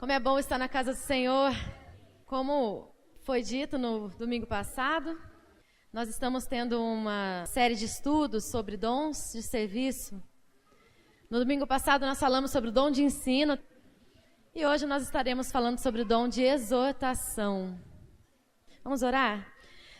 Como é bom estar na casa do Senhor. Como foi dito no domingo passado, nós estamos tendo uma série de estudos sobre dons de serviço. No domingo passado nós falamos sobre o dom de ensino e hoje nós estaremos falando sobre o dom de exortação. Vamos orar?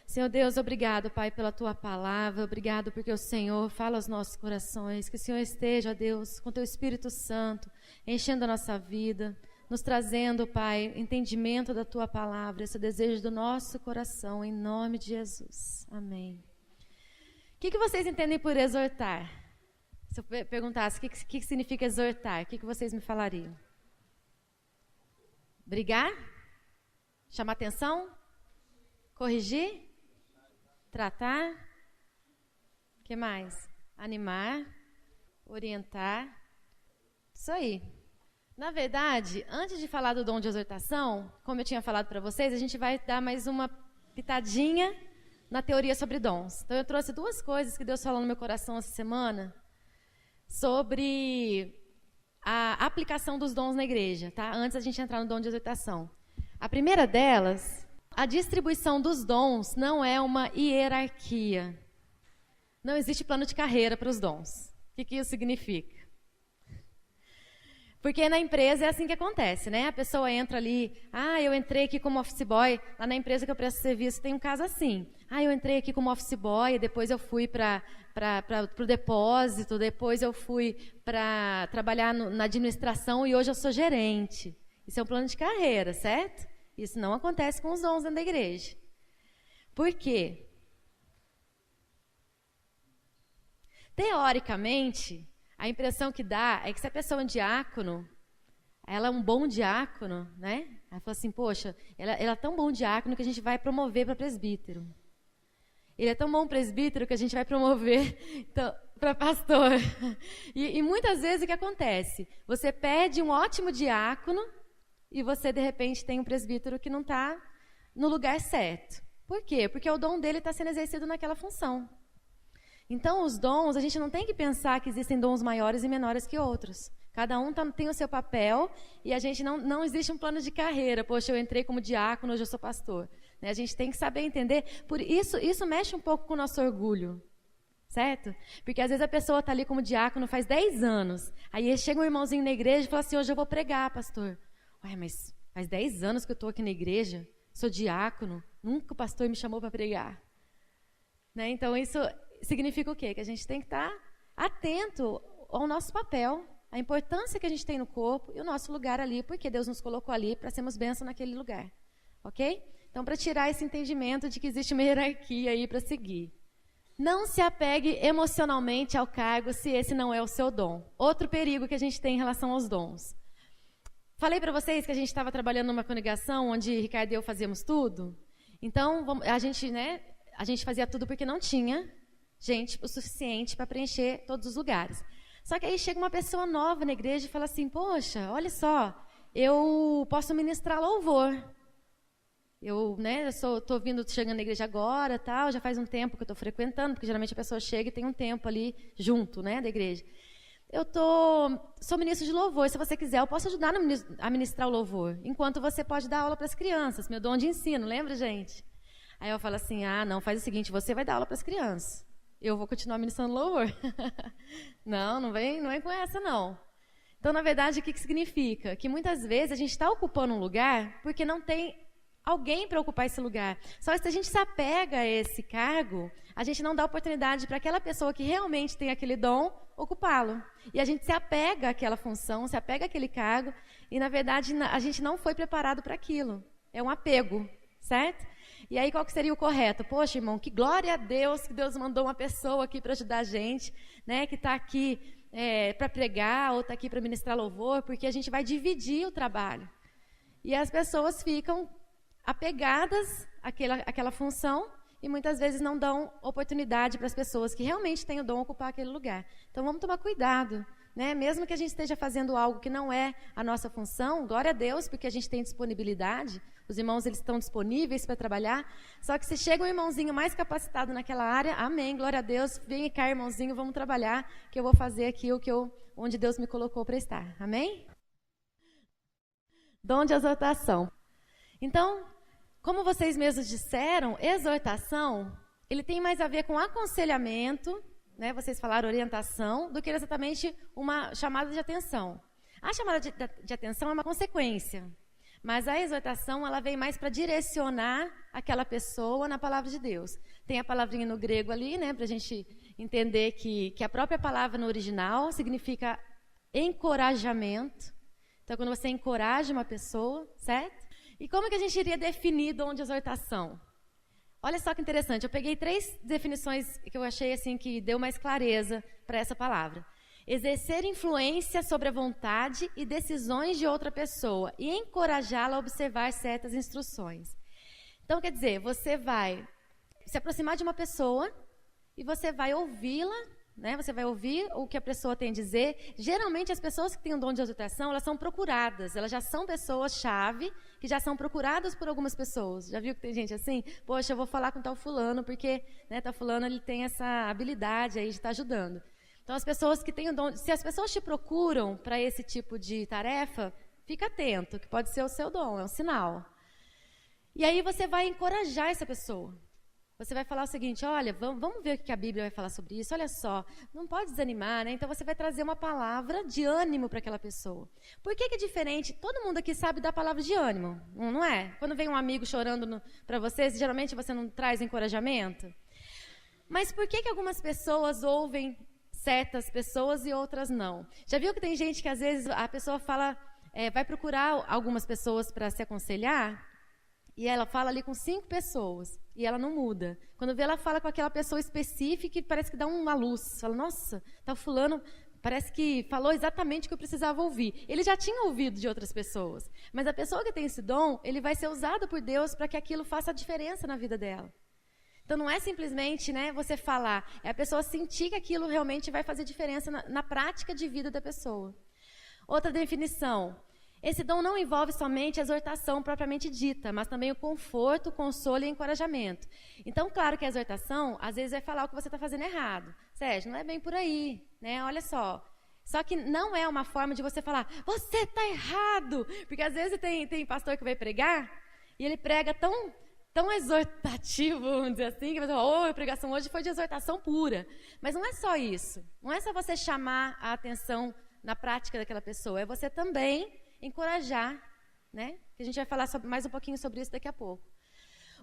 Senhor Deus, obrigado, Pai, pela Tua palavra. Obrigado porque o Senhor fala aos nossos corações. Que o Senhor esteja, Deus, com Teu Espírito Santo, enchendo a nossa vida, nos trazendo, Pai, entendimento da Tua palavra, esse desejo do nosso coração, em nome de Jesus. Amém. O que vocês entendem por exortar? Se eu perguntasse o que significa exortar, o que vocês me falariam? Brigar? Chamar atenção? Corrigir? Tratar? O que mais? Animar? Orientar? Isso aí. Na verdade, antes de falar do dom de exortação, como eu tinha falado para vocês, a gente vai dar mais uma pitadinha na teoria sobre dons. Então eu trouxe duas coisas que Deus falou no meu coração essa semana sobre a aplicação dos dons na igreja, tá? Antes da gente entrar no dom de exortação. A primeira delas, a distribuição dos dons não é uma hierarquia. Não existe plano de carreira para os dons. O que isso significa? Porque na empresa é assim que acontece, né? A pessoa entra ali, eu entrei aqui como office boy, lá na empresa que eu presto serviço tem um caso assim. Eu entrei aqui como office boy, depois eu fui para o depósito, depois eu fui para trabalhar na administração e hoje eu sou gerente. Isso é um plano de carreira, certo? Isso não acontece com os dons dentro da igreja. Por quê? Teoricamente, a impressão que dá é que se a pessoa é um diácono, ela é um bom diácono, né? Ela fala assim, poxa, ela é tão bom diácono que a gente vai promover para presbítero. Ele é tão bom presbítero que a gente vai promover para pastor. E muitas vezes o que acontece? Você pede um ótimo diácono e você, de repente, tem um presbítero que não está no lugar certo. Por quê? Porque o dom dele está sendo exercido naquela função. Então, os dons, a gente não tem que pensar que existem dons maiores e menores que outros. Cada um tem o seu papel e a gente não existe um plano de carreira. Poxa, eu entrei como diácono, hoje eu sou pastor. Né? A gente tem que saber entender. Por isso mexe um pouco com o nosso orgulho, certo? Porque às vezes a pessoa está ali como diácono faz 10 anos. Aí chega um irmãozinho na igreja e fala assim, hoje eu vou pregar, pastor. Ué, mas faz 10 anos que eu estou aqui na igreja, sou diácono, nunca o pastor me chamou para pregar. Né? Então, isso significa o quê? Que a gente tem que estar atento ao nosso papel, à importância que a gente tem no corpo e o nosso lugar ali, porque Deus nos colocou ali para sermos bênção naquele lugar. Ok? Então, para tirar esse entendimento de que existe uma hierarquia aí para seguir. Não se apegue emocionalmente ao cargo se esse não é o seu dom. Outro perigo que a gente tem em relação aos dons. Falei para vocês que a gente estava trabalhando numa congregação onde Ricardo e eu fazíamos tudo. Então, a gente fazia tudo porque não tinha gente o suficiente para preencher todos os lugares. Só que aí chega uma pessoa nova na igreja e fala assim, poxa, olha só, eu posso ministrar louvor. Eu estou chegando na igreja agora, tal, já faz um tempo que eu estou frequentando, porque geralmente a pessoa chega e tem um tempo ali junto, né, da igreja. Sou ministro de louvor, se você quiser, eu posso ajudar a ministrar o louvor, enquanto você pode dar aula para as crianças, meu dom de ensino, lembra, gente? Aí eu falo assim, não, faz o seguinte, você vai dar aula para as crianças. Eu vou continuar ministrando louvor. Não vem com essa, não. Então, na verdade, o que significa? Que muitas vezes a gente está ocupando um lugar porque não tem alguém para ocupar esse lugar. Só que se a gente se apega a esse cargo, a gente não dá oportunidade para aquela pessoa que realmente tem aquele dom ocupá-lo. E a gente se apega àquela função, se apega àquele cargo, e, na verdade, a gente não foi preparado para aquilo. É um apego, certo? E aí, qual que seria o correto? Poxa, irmão, que glória a Deus que Deus mandou uma pessoa aqui para ajudar a gente, né, que está aqui para pregar ou está aqui para ministrar louvor, porque a gente vai dividir o trabalho. E as pessoas ficam apegadas àquela função e muitas vezes não dão oportunidade para as pessoas que realmente têm o dom ocupar aquele lugar. Então, vamos tomar cuidado. Né? Mesmo que a gente esteja fazendo algo que não é a nossa função, glória a Deus, porque a gente tem disponibilidade, os irmãos eles estão disponíveis para trabalhar, só que se chega um irmãozinho mais capacitado naquela área, amém, glória a Deus, vem cá, irmãozinho, vamos trabalhar, que eu vou fazer aqui onde Deus me colocou para estar, amém? Dom de exortação. Então, como vocês mesmos disseram, exortação, ele tem mais a ver com aconselhamento, né? Vocês falaram orientação, do que exatamente uma chamada de atenção. A chamada de atenção é uma consequência, mas a exortação ela vem mais para direcionar aquela pessoa na palavra de Deus. Tem a palavrinha no grego ali, né, para a gente entender que a própria palavra no original significa encorajamento. Então, quando você encoraja uma pessoa, certo? E como que a gente iria definir dom de exortação? Olha só que interessante, eu peguei 3 definições que eu achei assim que deu mais clareza para essa palavra. Exercer influência sobre a vontade e decisões de outra pessoa e encorajá-la a observar certas instruções. Então, quer dizer, você vai se aproximar de uma pessoa e você vai ouvi-la, né? Você vai ouvir o que a pessoa tem a dizer. Geralmente, as pessoas que têm um dom de exortação, elas são procuradas. Elas já são pessoas-chave que já são procuradas por algumas pessoas. Já viu que tem gente assim? Poxa, eu vou falar com tal fulano porque, né, tal fulano ele tem essa habilidade aí de estar ajudando. Então, as pessoas que têm o dom, se as pessoas te procuram para esse tipo de tarefa, fica atento, que pode ser o seu dom, é um sinal. E aí você vai encorajar essa pessoa. Você vai falar o seguinte, olha, vamos ver o que a Bíblia vai falar sobre isso, olha só, não pode desanimar, né? Então você vai trazer uma palavra de ânimo para aquela pessoa. Por que é diferente? Todo mundo aqui sabe dar palavra de ânimo, não é? Quando vem um amigo chorando para você, geralmente você não traz encorajamento? Mas por que algumas pessoas ouvem certas pessoas e outras não? Já viu que tem gente que às vezes a pessoa fala, vai procurar algumas pessoas para se aconselhar? E ela fala ali com 5 pessoas, e ela não muda. Quando vê, ela fala com aquela pessoa específica e parece que dá uma luz. Fala, nossa, tá fulano, parece que falou exatamente o que eu precisava ouvir. Ele já tinha ouvido de outras pessoas, mas a pessoa que tem esse dom, ele vai ser usado por Deus para que aquilo faça a diferença na vida dela. Então, não é simplesmente, né, você falar, é a pessoa sentir que aquilo realmente vai fazer diferença na prática de vida da pessoa. Outra definição. Esse dom não envolve somente a exortação propriamente dita, mas também o conforto, o consolo e o encorajamento. Então, claro que a exortação, às vezes, vai falar o que você está fazendo errado. Sérgio, não é bem por aí, né? Olha só. Só que não é uma forma de você falar, você está errado. Porque, às vezes, tem pastor que vai pregar e ele prega tão exortativo, vamos dizer assim, que você fala, a pregação hoje foi de exortação pura. Mas não é só isso. Não é só você chamar a atenção na prática daquela pessoa. É você também encorajar, né? Que a gente vai falar mais um pouquinho sobre isso daqui a pouco.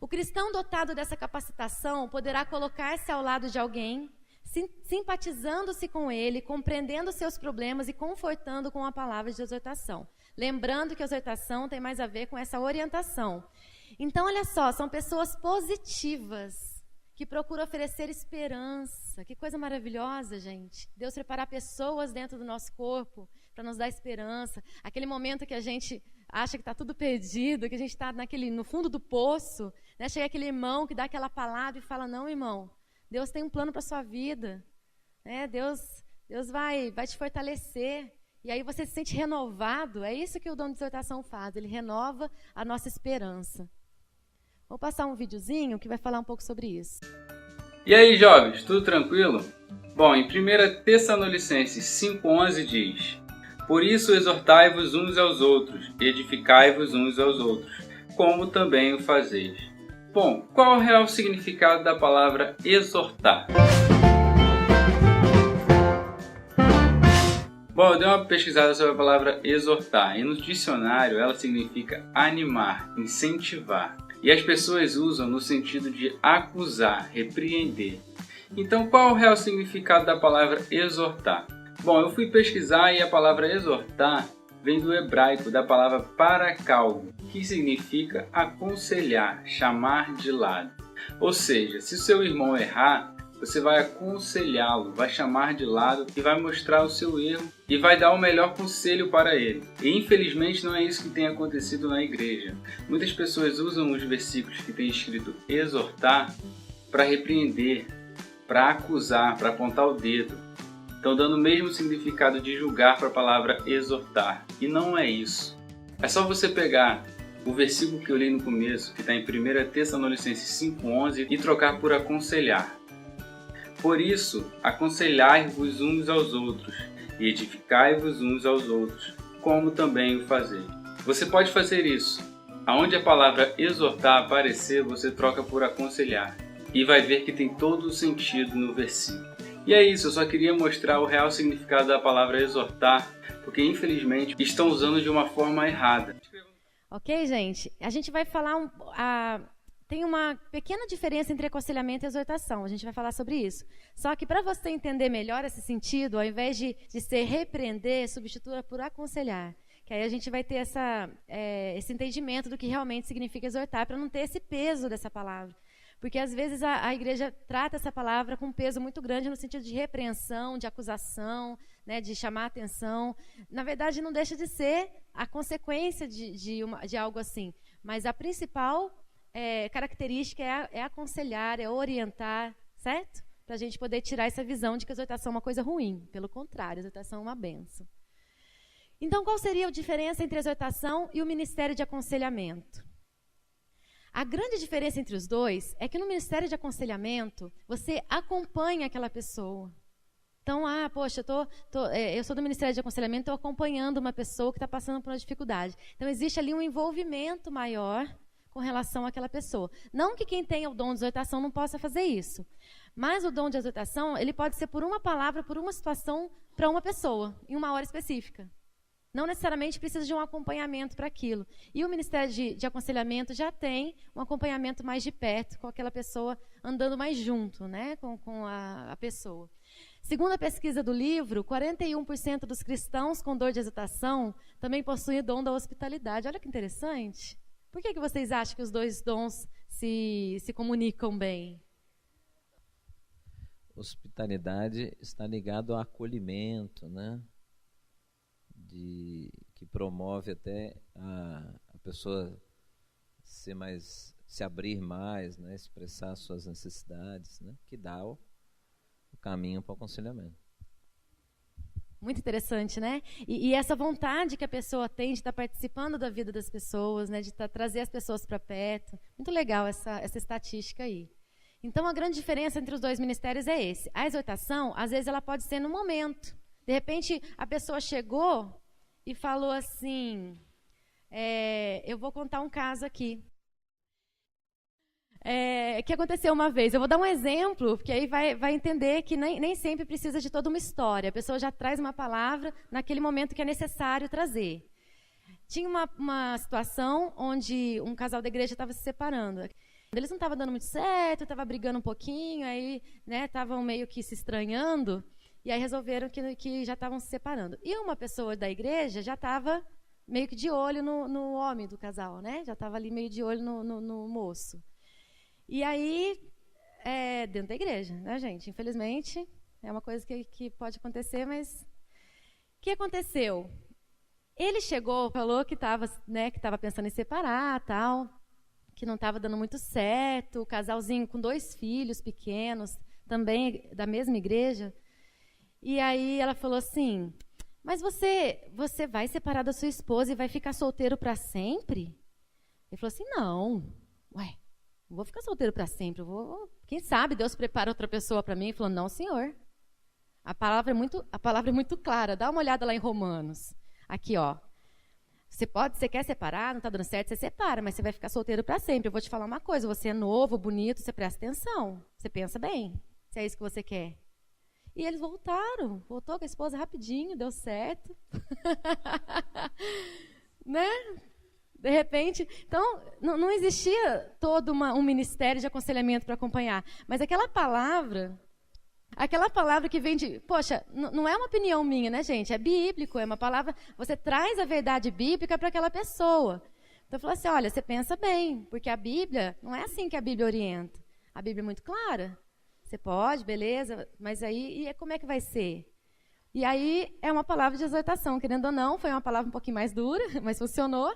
O cristão dotado dessa capacitação poderá colocar-se ao lado de alguém, simpatizando-se com ele, compreendendo seus problemas e confortando com a palavra de exortação. Lembrando que a exortação tem mais a ver com essa orientação. Então, olha só, são pessoas positivas, que procuram oferecer esperança. Que coisa maravilhosa, gente. Deus preparar pessoas dentro do nosso corpo para nos dar esperança. Aquele momento que a gente acha que está tudo perdido, que a gente está no fundo do poço, né? Chega aquele irmão que dá aquela palavra e fala, não, irmão, Deus tem um plano para a sua vida. Né? Deus vai te fortalecer. E aí você se sente renovado. É isso que o dom de exortação faz. Ele renova a nossa esperança. Vou passar um videozinho que vai falar um pouco sobre isso. E aí, jovens, tudo tranquilo? Bom, em 1 Tessalonicenses 5,11 diz: por isso exortai-vos uns aos outros, e edificai-vos uns aos outros, como também o fazeis. Bom, qual é o real significado da palavra exortar? Bom, eu dei uma pesquisada sobre a palavra exortar, e no dicionário ela significa animar, incentivar. E as pessoas usam no sentido de acusar, repreender. Então, qual é o real significado da palavra exortar? Bom, eu fui pesquisar e a palavra exortar vem do hebraico, da palavra parakal, que significa aconselhar, chamar de lado. Ou seja, se o seu irmão errar, você vai aconselhá-lo, vai chamar de lado e vai mostrar o seu erro e vai dar o melhor conselho para ele. E infelizmente não é isso que tem acontecido na igreja. Muitas pessoas usam os versículos que tem escrito exortar para repreender, para acusar, para apontar o dedo. Estão dando o mesmo significado de julgar para a palavra exortar. E não é isso. É só você pegar o versículo que eu li no começo, que está em 1 Tessalonicenses 5,11, e trocar por aconselhar. Por isso, aconselhai-vos uns aos outros, e edificai-vos uns aos outros, como também o fazeis. Você pode fazer isso. Aonde a palavra exortar aparecer, você troca por aconselhar. E vai ver que tem todo o sentido no versículo. E é isso, eu só queria mostrar o real significado da palavra exortar, porque infelizmente estão usando de uma forma errada. Ok, gente? A gente vai falar tem uma pequena diferença entre aconselhamento e exortação. A gente vai falar sobre isso. Só que para você entender melhor esse sentido, ao invés de ser repreender, substitua por aconselhar. Que aí a gente vai ter esse entendimento do que realmente significa exortar, para não ter esse peso dessa palavra. Porque às vezes a igreja trata essa palavra com um peso muito grande no sentido de repreensão, de acusação, né, de chamar a atenção. Na verdade, não deixa de ser a consequência de algo assim. Mas a principal característica é aconselhar, é orientar, certo? Para a gente poder tirar essa visão de que a exortação é uma coisa ruim. Pelo contrário, a exortação é uma bênção. Então, qual seria a diferença entre a exortação e o ministério de aconselhamento? A grande diferença entre os dois é que no ministério de aconselhamento, você acompanha aquela pessoa. Então, poxa, eu sou do ministério de aconselhamento, estou acompanhando uma pessoa que está passando por uma dificuldade. Então, existe ali um envolvimento maior com relação àquela pessoa. Não que quem tem o dom de exortação não possa fazer isso, mas o dom de exortação, ele pode ser por uma palavra, por uma situação, para uma pessoa, em uma hora específica. Não necessariamente precisa de um acompanhamento para aquilo. E o Ministério de Aconselhamento já tem um acompanhamento mais de perto, com aquela pessoa andando mais junto, né, com a pessoa. Segundo a pesquisa do livro, 41% dos cristãos com dor de exortação também possuem o dom da hospitalidade. Olha que interessante. Por que vocês acham que os dois dons se comunicam bem? Hospitalidade está ligado ao acolhimento, né? Que promove até a pessoa se abrir mais, né? Expressar suas necessidades, né? Que dá o caminho para o aconselhamento. Muito interessante, né? E essa vontade que a pessoa tem de estar participando da vida das pessoas, né? De trazer as pessoas para perto. Muito legal essa estatística aí. Então, a grande diferença entre os dois ministérios é esse. A exortação, às vezes, ela pode ser no momento. De repente, a pessoa chegou e falou assim, eu vou contar um caso aqui. Que aconteceu uma vez. Eu vou dar um exemplo, porque aí vai entender que nem sempre precisa de toda uma história. A pessoa já traz uma palavra naquele momento que é necessário trazer. Tinha uma situação onde um casal da igreja estava se separando. Eles não estavam dando muito certo, estavam brigando um pouquinho, aí estavam meio que se estranhando. E aí resolveram que já estavam se separando. E uma pessoa da igreja já estava meio que de olho no homem do casal, né? Já estava ali meio de olho no moço. E aí, dentro da igreja, né, gente? Infelizmente, é uma coisa que pode acontecer, mas... O que aconteceu? Ele chegou, falou que estava pensando em separar, tal, que não estava dando muito certo, o casalzinho com 2 filhos pequenos, também da mesma igreja. E aí ela falou assim, mas você vai separar da sua esposa e vai ficar solteiro para sempre? Ele falou assim, não vou ficar solteiro para sempre, quem sabe Deus prepara outra pessoa para mim? Ele falou, não, senhor. A palavra é muito clara, dá uma olhada lá em Romanos. Aqui, ó. Você quer separar, não está dando certo, você separa, mas você vai ficar solteiro para sempre. Eu vou te falar uma coisa, você é novo, bonito, você presta atenção, você pensa bem, se é isso que você quer. E eles voltou com a esposa rapidinho, deu certo. Né? De repente, então, não existia todo um ministério de aconselhamento para acompanhar. Mas aquela palavra que vem de... Poxa, não é uma opinião minha, né, gente? É bíblico, é uma palavra... Você traz a verdade bíblica para aquela pessoa. Então, eu falo assim, olha, você pensa bem, porque a Bíblia, não é assim que a Bíblia orienta. A Bíblia é muito clara. Você pode, beleza, mas aí como é que vai ser? E aí é uma palavra de exortação, querendo ou não, foi uma palavra um pouquinho mais dura, mas funcionou,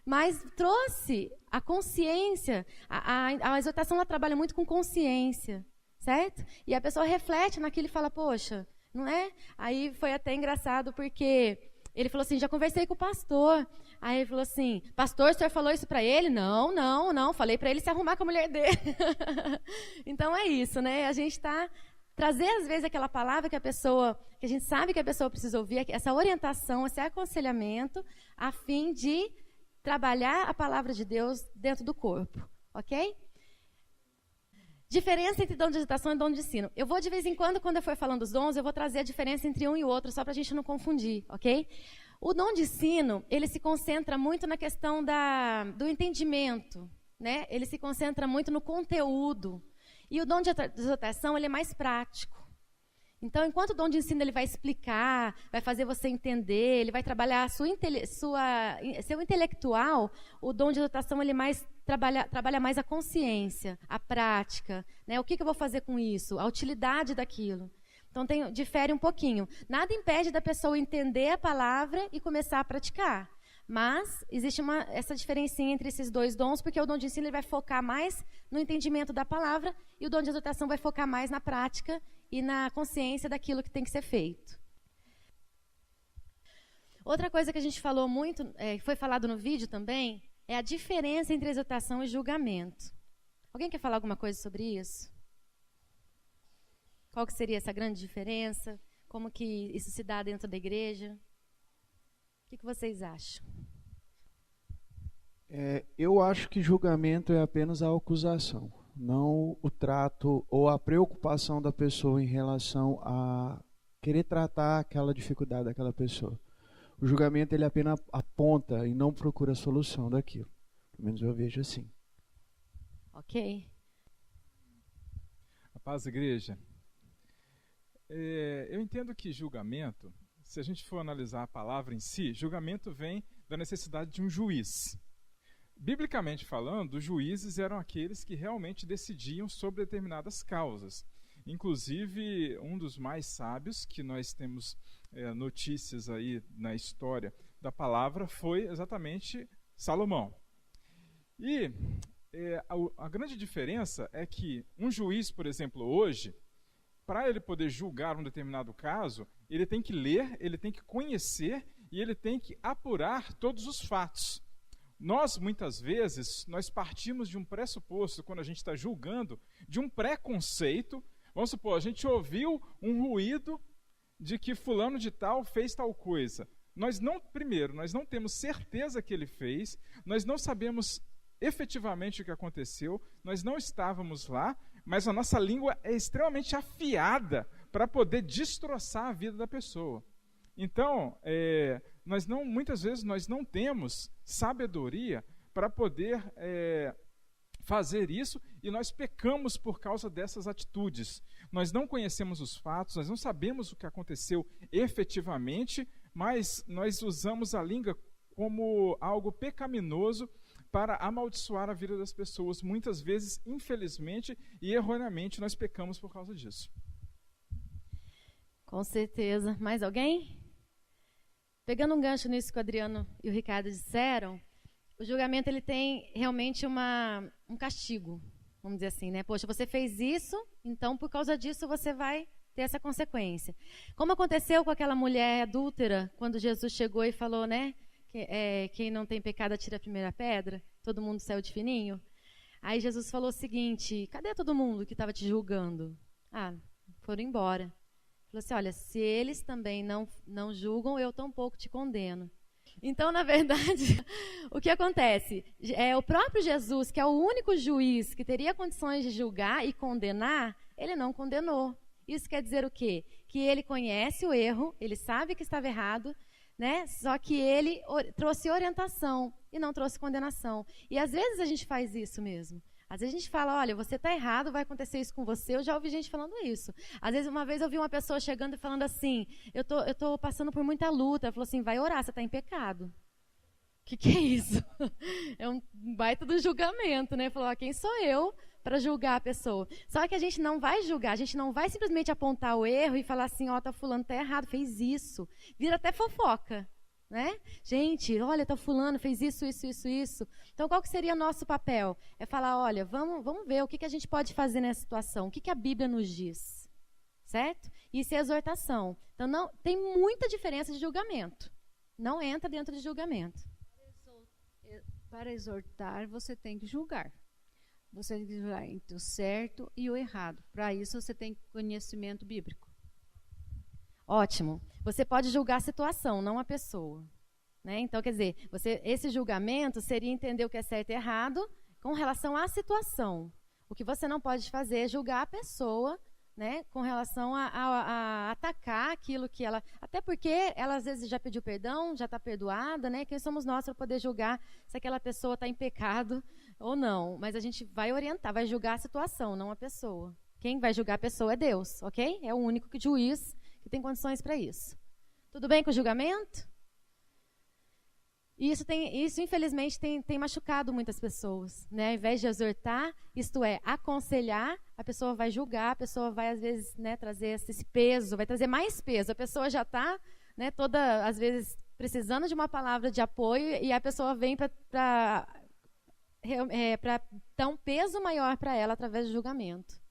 mas trouxe a consciência, a exortação ela trabalha muito com consciência, certo? E a pessoa reflete naquilo e fala, poxa, não é? Aí foi até engraçado porque ele falou assim, já conversei com o pastor. Aí ele falou assim, pastor, o senhor falou isso para ele? Não, falei para ele se arrumar com a mulher dele. Então é isso, né? A gente trazer às vezes aquela palavra que a gente sabe que a pessoa precisa ouvir, essa orientação, esse aconselhamento, a fim de trabalhar a palavra de Deus dentro do corpo, ok? Diferença entre dom de exortação e dom de ensino. Eu vou, de vez em quando eu for falando dos dons, eu vou trazer a diferença entre um e outro, só para a gente não confundir, ok? O dom de ensino, ele se concentra muito na questão do entendimento, né? Ele se concentra muito no conteúdo. E o dom de exortação, ele é mais prático. Então, enquanto o dom de ensino ele vai explicar, vai fazer você entender, ele vai trabalhar seu intelectual, o dom de exortação ele trabalha mais a consciência, a prática, né? O que eu vou fazer com isso? A utilidade daquilo. Então, difere um pouquinho. Nada impede da pessoa entender a palavra e começar a praticar. Mas existe essa diferencinha entre esses dois dons, porque o dom de ensino ele vai focar mais no entendimento da palavra e o dom de exortação vai focar mais na prática e na consciência daquilo que tem que ser feito. Outra coisa que a gente falou muito, foi falado no vídeo também, é a diferença entre exortação e julgamento. Alguém quer falar alguma coisa sobre isso? Qual que seria essa grande diferença? Como que isso se dá dentro da igreja? O que vocês acham? Eu acho que julgamento é apenas a acusação, não o trato ou a preocupação da pessoa em relação a querer tratar aquela dificuldade daquela pessoa. O julgamento ele apenas aponta e não procura a solução daquilo. Pelo menos eu vejo assim. Ok. A paz, igreja. Eu entendo que julgamento, se a gente for analisar a palavra em si, julgamento vem da necessidade de um juiz. Biblicamente falando, os juízes eram aqueles que realmente decidiam sobre determinadas causas. Inclusive, um dos mais sábios que nós temos notícias aí na história da palavra foi exatamente Salomão. E a grande diferença é que um juiz, por exemplo, hoje, para ele poder julgar um determinado caso, ele tem que ler, ele tem que conhecer e ele tem que apurar todos os fatos. Nós, muitas vezes, nós partimos de um pressuposto, quando a gente está julgando, de um preconceito. Vamos supor, a gente ouviu um ruído de que fulano de tal fez tal coisa. Primeiro, nós não temos certeza que ele fez, nós não sabemos efetivamente o que aconteceu, nós não estávamos lá, mas a nossa língua é extremamente afiada para poder destroçar a vida da pessoa. Então, muitas vezes nós não temos sabedoria para poder fazer isso e nós pecamos por causa dessas atitudes. Nós não conhecemos os fatos, nós não sabemos o que aconteceu efetivamente, mas nós usamos a língua como algo pecaminoso para amaldiçoar a vida das pessoas. Muitas vezes, infelizmente e erroneamente, nós pecamos por causa disso. Com certeza. Mais alguém? Pegando um gancho nisso que o Adriano e o Ricardo disseram, o julgamento ele tem realmente um castigo, vamos dizer assim, né? Poxa, você fez isso, então por causa disso você vai ter essa consequência. Como aconteceu com aquela mulher adúltera, quando Jesus chegou e falou, né? Quem não tem pecado atira a primeira pedra, todo mundo saiu de fininho. Aí Jesus falou o seguinte, cadê todo mundo que estava te julgando? Foram embora. Falou assim, olha, se eles também não julgam, eu tampouco te condeno. Então, na verdade, o que acontece? O próprio Jesus, que é o único juiz que teria condições de julgar e condenar, ele não condenou. Isso quer dizer o quê? Que ele conhece o erro, ele sabe que estava errado, né? Só que ele trouxe orientação e não trouxe condenação. E às vezes a gente faz isso mesmo. Às vezes a gente fala, olha, você está errado, vai acontecer isso com você. Eu já ouvi gente falando isso. Às vezes, uma vez eu vi uma pessoa chegando e falando assim, eu tô passando por muita luta. Ela falou assim, vai orar, você está em pecado. O que é isso? É um baita do julgamento, né? Falou, quem sou eu para julgar a pessoa? Só que a gente não vai julgar, a gente não vai simplesmente apontar o erro e falar assim, fulano está errado, fez isso. Vira até fofoca. Né? Gente, olha, fulano fez isso. Então, qual que seria nosso papel? É falar, olha, vamos ver o que a gente pode fazer nessa situação, o que a Bíblia nos diz, certo? Isso é exortação. Então, não, tem muita diferença de julgamento. Não entra dentro de julgamento. Para exortar, você tem que julgar. Você tem que julgar entre o certo e o errado. Para isso, você tem conhecimento bíblico. Ótimo. Você pode julgar a situação, não a pessoa. Né? Então, quer dizer, esse julgamento seria entender o que é certo e errado com relação à situação. O que você não pode fazer é julgar a pessoa, né, com relação a atacar aquilo que ela... Até porque ela, às vezes, já pediu perdão, já está perdoada, né? Quem somos nós para poder julgar se aquela pessoa está em pecado ou não? Mas a gente vai orientar, vai julgar a situação, não a pessoa. Quem vai julgar a pessoa é Deus, ok? É o único juiz que tem condições para isso. Tudo bem com o julgamento? Isso, infelizmente, tem machucado muitas pessoas. Né? Ao invés de exortar, isto é, aconselhar, a pessoa vai julgar, a pessoa vai, às vezes, né, trazer esse peso, vai trazer mais peso. A pessoa já está, né, toda, às vezes, precisando de uma palavra de apoio e a pessoa vem para dar um peso maior para ela através do julgamento.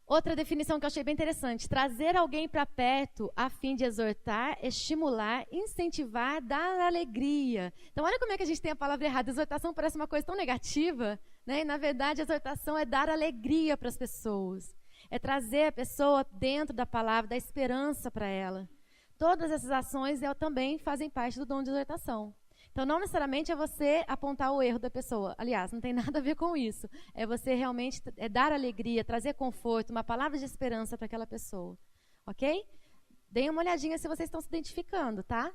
Outra definição que eu achei bem interessante: trazer alguém para perto a fim de exortar, estimular, incentivar, dar alegria. Então, olha como é que a gente tem a palavra errada. Exortação parece uma coisa tão negativa, né? E, na verdade, a exortação é dar alegria para as pessoas. É trazer a pessoa dentro da palavra, dar esperança para ela. Todas essas ações também fazem parte do dom de exortação. Então, não necessariamente é você apontar o erro da pessoa. Aliás, não tem nada a ver com isso. É você realmente dar alegria, trazer conforto, uma palavra de esperança para aquela pessoa. Ok? Deem uma olhadinha se vocês estão se identificando, tá?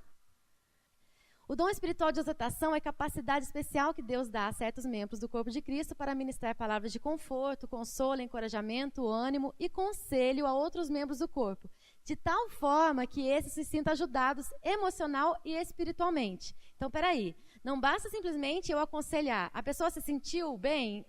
O dom espiritual de exortação é a capacidade especial que Deus dá a certos membros do corpo de Cristo para ministrar palavras de conforto, consolo, encorajamento, ânimo e conselho a outros membros do corpo, de tal forma que esses se sintam ajudados emocional e espiritualmente. Então, peraí, não basta simplesmente eu aconselhar. A pessoa se sentiu bem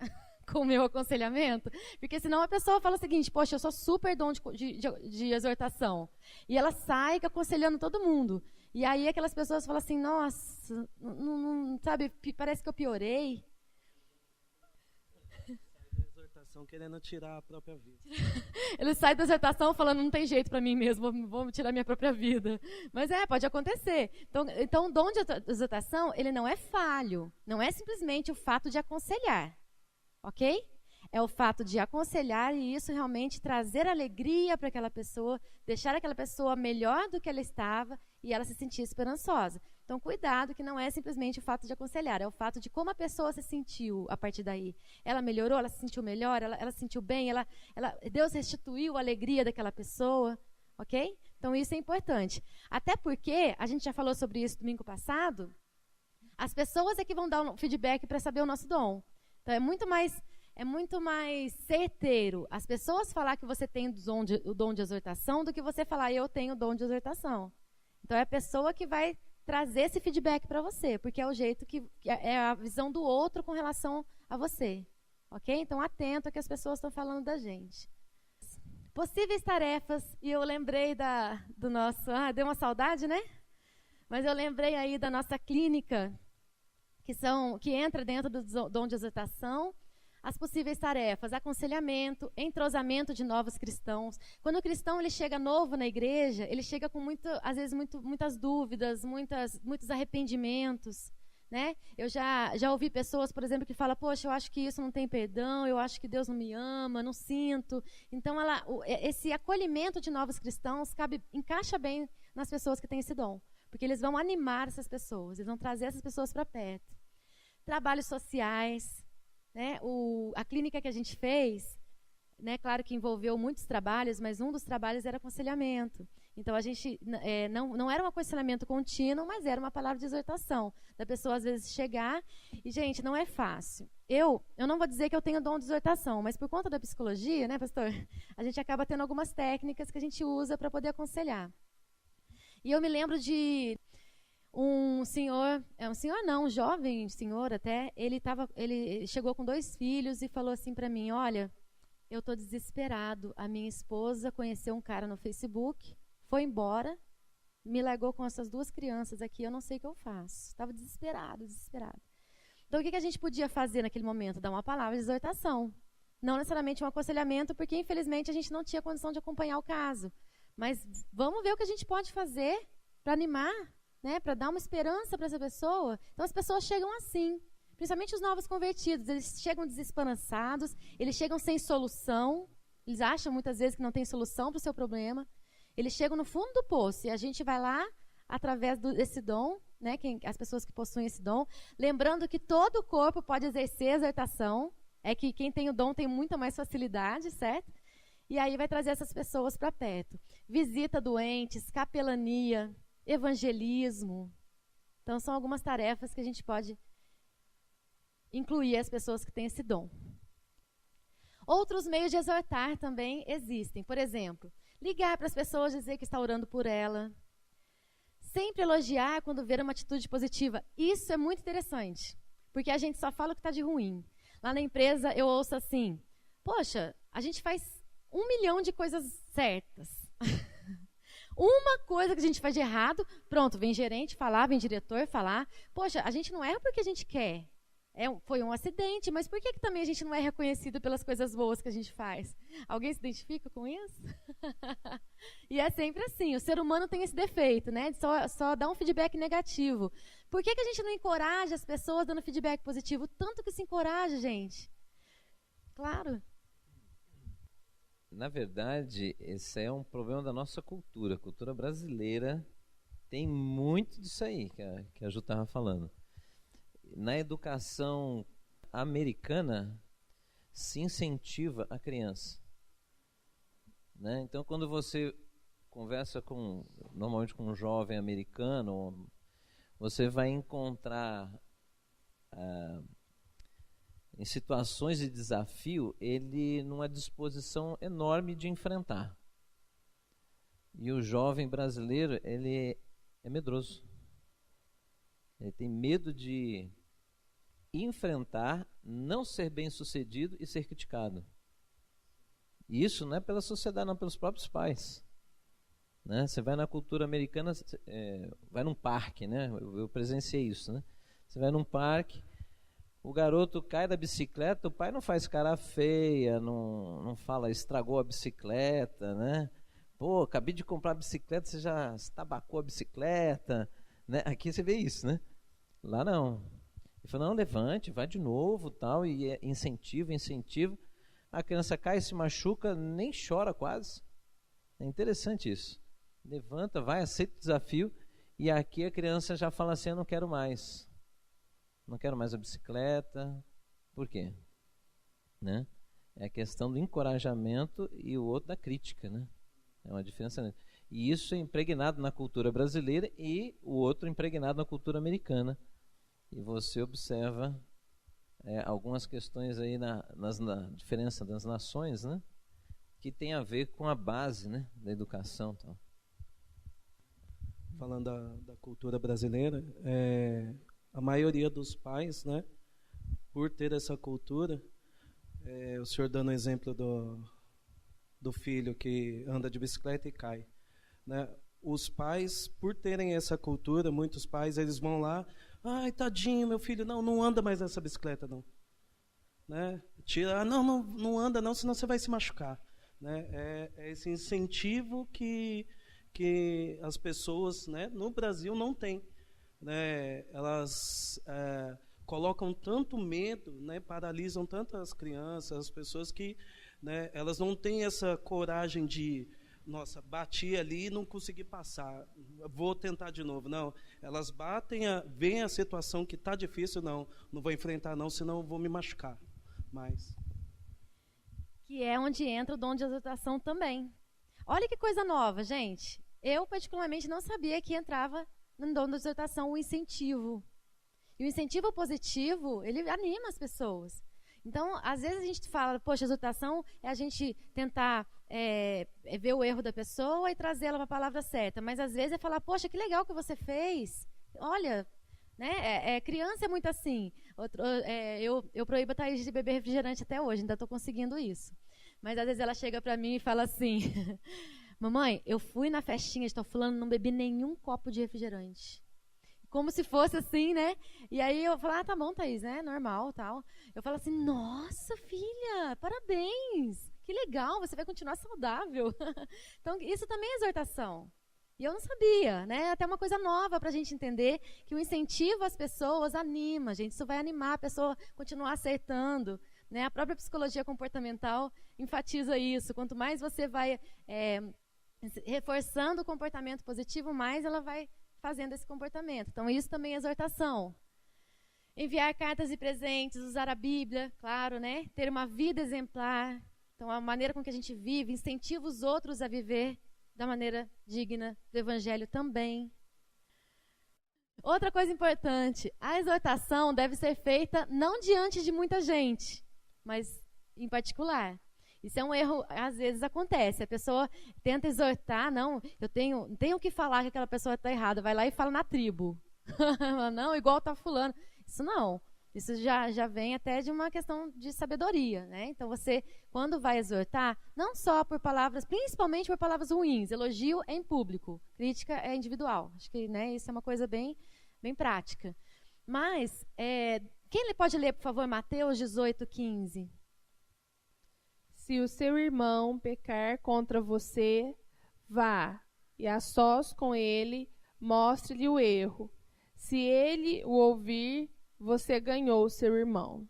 com o meu aconselhamento? Porque senão a pessoa fala o seguinte: poxa, eu sou super dom de exortação. E ela sai aconselhando todo mundo. E aí aquelas pessoas falam assim: nossa, não, sabe, parece que eu piorei. Querendo tirar a própria vida. Ele sai da exortação falando: não tem jeito para mim mesmo, vou tirar minha própria vida. Mas pode acontecer. Então, o dom de exortação, ele não é falho. Não é simplesmente o fato de aconselhar. Ok? É o fato de aconselhar e isso realmente trazer alegria para aquela pessoa, deixar aquela pessoa melhor do que ela estava e ela se sentir esperançosa. Então, cuidado, que não é simplesmente o fato de aconselhar, é o fato de como a pessoa se sentiu a partir daí. Ela melhorou, ela se sentiu melhor, ela se sentiu bem, Deus restituiu a alegria daquela pessoa, ok? Então, isso é importante. Até porque, a gente já falou sobre isso domingo passado, as pessoas é que vão dar um feedback para saber o nosso dom. Então, é muito mais certeiro as pessoas falar que você tem o dom de exortação do que você falar: eu tenho o dom de exortação. Então, é a pessoa que vai trazer esse feedback para você, porque é o jeito que é a visão do outro com relação a você, ok? Então, atento ao que as pessoas estão falando da gente. Possíveis tarefas, e eu lembrei do nosso... deu uma saudade, né? Mas eu lembrei aí da nossa clínica, que entra dentro do dom de exortação. As possíveis tarefas: aconselhamento, entrosamento de novos cristãos. Quando o cristão ele chega novo na igreja, ele chega com às vezes muitas dúvidas, muitos arrependimentos. Né? Eu já ouvi pessoas, por exemplo, que falam: poxa, eu acho que isso não tem perdão, eu acho que Deus não me ama, não sinto. Então, esse acolhimento de novos cristãos encaixa bem nas pessoas que têm esse dom, porque eles vão animar essas pessoas, eles vão trazer essas pessoas para perto. Trabalhos sociais. Né? A clínica que a gente fez, né, claro que envolveu muitos trabalhos, mas um dos trabalhos era aconselhamento. Então, a gente não era um aconselhamento contínuo, mas era uma palavra de exortação. Da pessoa, às vezes, chegar... E, gente, não é fácil. Eu não vou dizer que eu tenho dom de exortação, mas por conta da psicologia, né, pastor? A gente acaba tendo algumas técnicas que a gente usa para poder aconselhar. E eu me lembro de... um jovem senhor até, ele chegou com 2 filhos e falou assim para mim: olha, eu estou desesperado, a minha esposa conheceu um cara no Facebook, foi embora, me largou com essas 2 crianças aqui, eu não sei o que eu faço. Estava desesperado. Então, o que a gente podia fazer naquele momento? Dar uma palavra de exortação. Não necessariamente um aconselhamento, porque infelizmente a gente não tinha condição de acompanhar o caso. Mas vamos ver o que a gente pode fazer para animar, né, para dar uma esperança para essa pessoa. Então, as pessoas chegam assim, principalmente os novos convertidos, eles chegam desesperançados, eles chegam sem solução, eles acham muitas vezes que não tem solução para o seu problema, eles chegam no fundo do poço, e a gente vai lá, através desse dom, né, as pessoas que possuem esse dom. Lembrando que todo o corpo pode exercer exortação. É que quem tem o dom tem muita mais facilidade, certo? E aí vai trazer essas pessoas para perto. Visita doentes, capelania, evangelismo. Então, são algumas tarefas que a gente pode incluir as pessoas que têm esse dom. Outros meios de exortar também existem. Por exemplo, ligar para as pessoas e dizer que está orando por ela. Sempre elogiar quando ver uma atitude positiva. Isso é muito interessante, porque a gente só fala o que está de ruim. Lá na empresa eu ouço assim, poxa, a gente faz 1 milhão de coisas certas. Uma coisa que a gente faz de errado, pronto, vem gerente falar, vem diretor falar. Poxa, a gente não erra porque a gente quer. Foi um acidente, mas por que também a gente não é reconhecido pelas coisas boas que a gente faz? Alguém se identifica com isso? E é sempre assim, o ser humano tem esse defeito, né? De só dar um feedback negativo. Por que a gente não encoraja as pessoas dando feedback positivo? Tanto que se encoraja, gente. Claro. Na verdade, esse é um problema da nossa cultura. A cultura brasileira tem muito disso aí que a Ju estava falando. Na educação americana, se incentiva a criança. Né? Então, quando você conversa normalmente com um jovem americano, você vai encontrar em situações de desafio, ele numa disposição enorme de enfrentar. E o jovem brasileiro, ele é medroso. Ele tem medo de enfrentar, não ser bem-sucedido e ser criticado. E isso não é pela sociedade, não, pelos próprios pais. Né? Você vai na cultura americana, vai num parque, né? Eu presenciei isso, né? Você vai num parque, o garoto cai da bicicleta, o pai não faz cara feia, não fala estragou a bicicleta, né? Pô, acabei de comprar a bicicleta, você já estabacou a bicicleta, né? Aqui você vê isso, né? Lá não. Ele falou, não, levante, vai de novo, tal, e incentivo. A criança cai, se machuca, nem chora quase. É interessante isso. Levanta, vai, aceita o desafio, e aqui a criança já fala assim, eu não quero mais. Não quero mais a bicicleta. Por quê? Né? É a questão do encorajamento e o outro da crítica, né? É uma diferença. E isso é impregnado na cultura brasileira e o outro impregnado na cultura americana. E você observa algumas questões aí na diferença das nações, né? Que tem a ver com a base, né, da educação. Tal. Falando da cultura brasileira, a maioria dos pais, né, por ter essa cultura, o senhor dando o exemplo do filho que anda de bicicleta e cai, né? Os pais, por terem essa cultura, muitos pais, eles vão lá, ai, tadinho, meu filho, não anda mais nessa bicicleta, não. Né? Tira, não anda não, senão você vai se machucar. Né? É esse incentivo que as pessoas, né, no Brasil não têm. Né? Elas colocam tanto medo, né, paralisam tanto as crianças, as pessoas que, né, elas não têm essa coragem de, nossa, bati ali e não consegui passar, vou tentar de novo. Não, elas veem a situação que está difícil, não vou enfrentar não, senão eu vou me machucar mais. Que é onde entra o dom de exortação também. Olha que coisa nova, gente. Eu, particularmente, não sabia que entrava no dom da exortação o incentivo. E o incentivo positivo, ele anima as pessoas. Então, às vezes a gente fala, poxa, exortação é a gente tentar ver o erro da pessoa e trazê-la para a palavra certa. Mas, às vezes, é falar, poxa, que legal que você fez. Olha, né? Criança é muito assim. Eu proíbo a Thaís de beber refrigerante até hoje, ainda estou conseguindo isso. Mas, às vezes, ela chega para mim e fala assim, mamãe, eu fui na festinha de tal fulano, não bebi nenhum copo de refrigerante. Como se fosse assim, né? E aí eu falo, tá bom, Thaís, né? Normal, tal. Eu falo assim, nossa, filha, parabéns. Que legal, você vai continuar saudável. Então, isso também é exortação. E eu não sabia, né? Até uma coisa nova para a gente entender que o incentivo às pessoas anima, gente. Isso vai animar a pessoa a continuar acertando. Né? A própria psicologia comportamental enfatiza isso. Quanto mais você vai reforçando o comportamento positivo, mais ela vai fazendo esse comportamento. Então, isso também é exortação. Enviar cartas e presentes, usar a Bíblia, claro, né? Ter uma vida exemplar. Então, a maneira com que a gente vive incentiva os outros a viver da maneira digna do Evangelho também. Outra coisa importante, a exortação deve ser feita não diante de muita gente, mas em particular. Isso é um erro, às vezes acontece. A pessoa tenta exortar, não, eu tenho que falar que aquela pessoa está errada, vai lá e fala na tribo. Não, igual está fulano. Isso não. Isso já vem até de uma questão de sabedoria, né? Então você, quando vai exortar, não só por palavras, principalmente por palavras ruins, elogio é em público, crítica é individual. Acho que, né, isso é uma coisa bem prática. Mas, quem pode ler, por favor, Mateus 18:15? Se o seu irmão pecar contra você, vá, e a sós com ele, mostre-lhe o erro. Se ele o ouvir, você ganhou o seu irmão.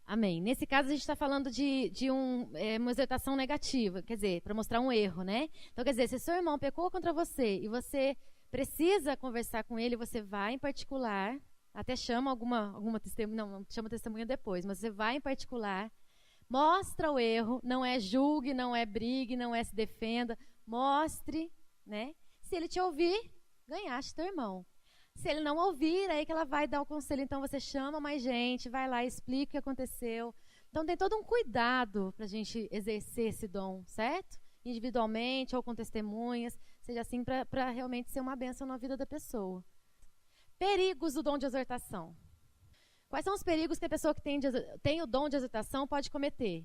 Amém. Nesse caso, a gente está falando de uma exortação negativa, quer dizer, para mostrar um erro, né? Então, quer dizer, se seu irmão pecou contra você e você precisa conversar com ele, você vai em particular, até chama alguma testemunha, não chama testemunha depois, mas você vai em particular, mostra o erro, não é julgue, não é brigue, não é se defenda, mostre, né? Se ele te ouvir, ganhaste teu irmão. Se ele não ouvir, aí que ela vai dar o conselho. Então, você chama mais gente, vai lá, explica o que aconteceu. Então, tem todo um cuidado para a gente exercer esse dom, certo? Individualmente ou com testemunhas, seja assim, para realmente ser uma bênção na vida da pessoa. Perigos do dom de exortação. Quais são os perigos que a pessoa que tem o dom de exortação pode cometer?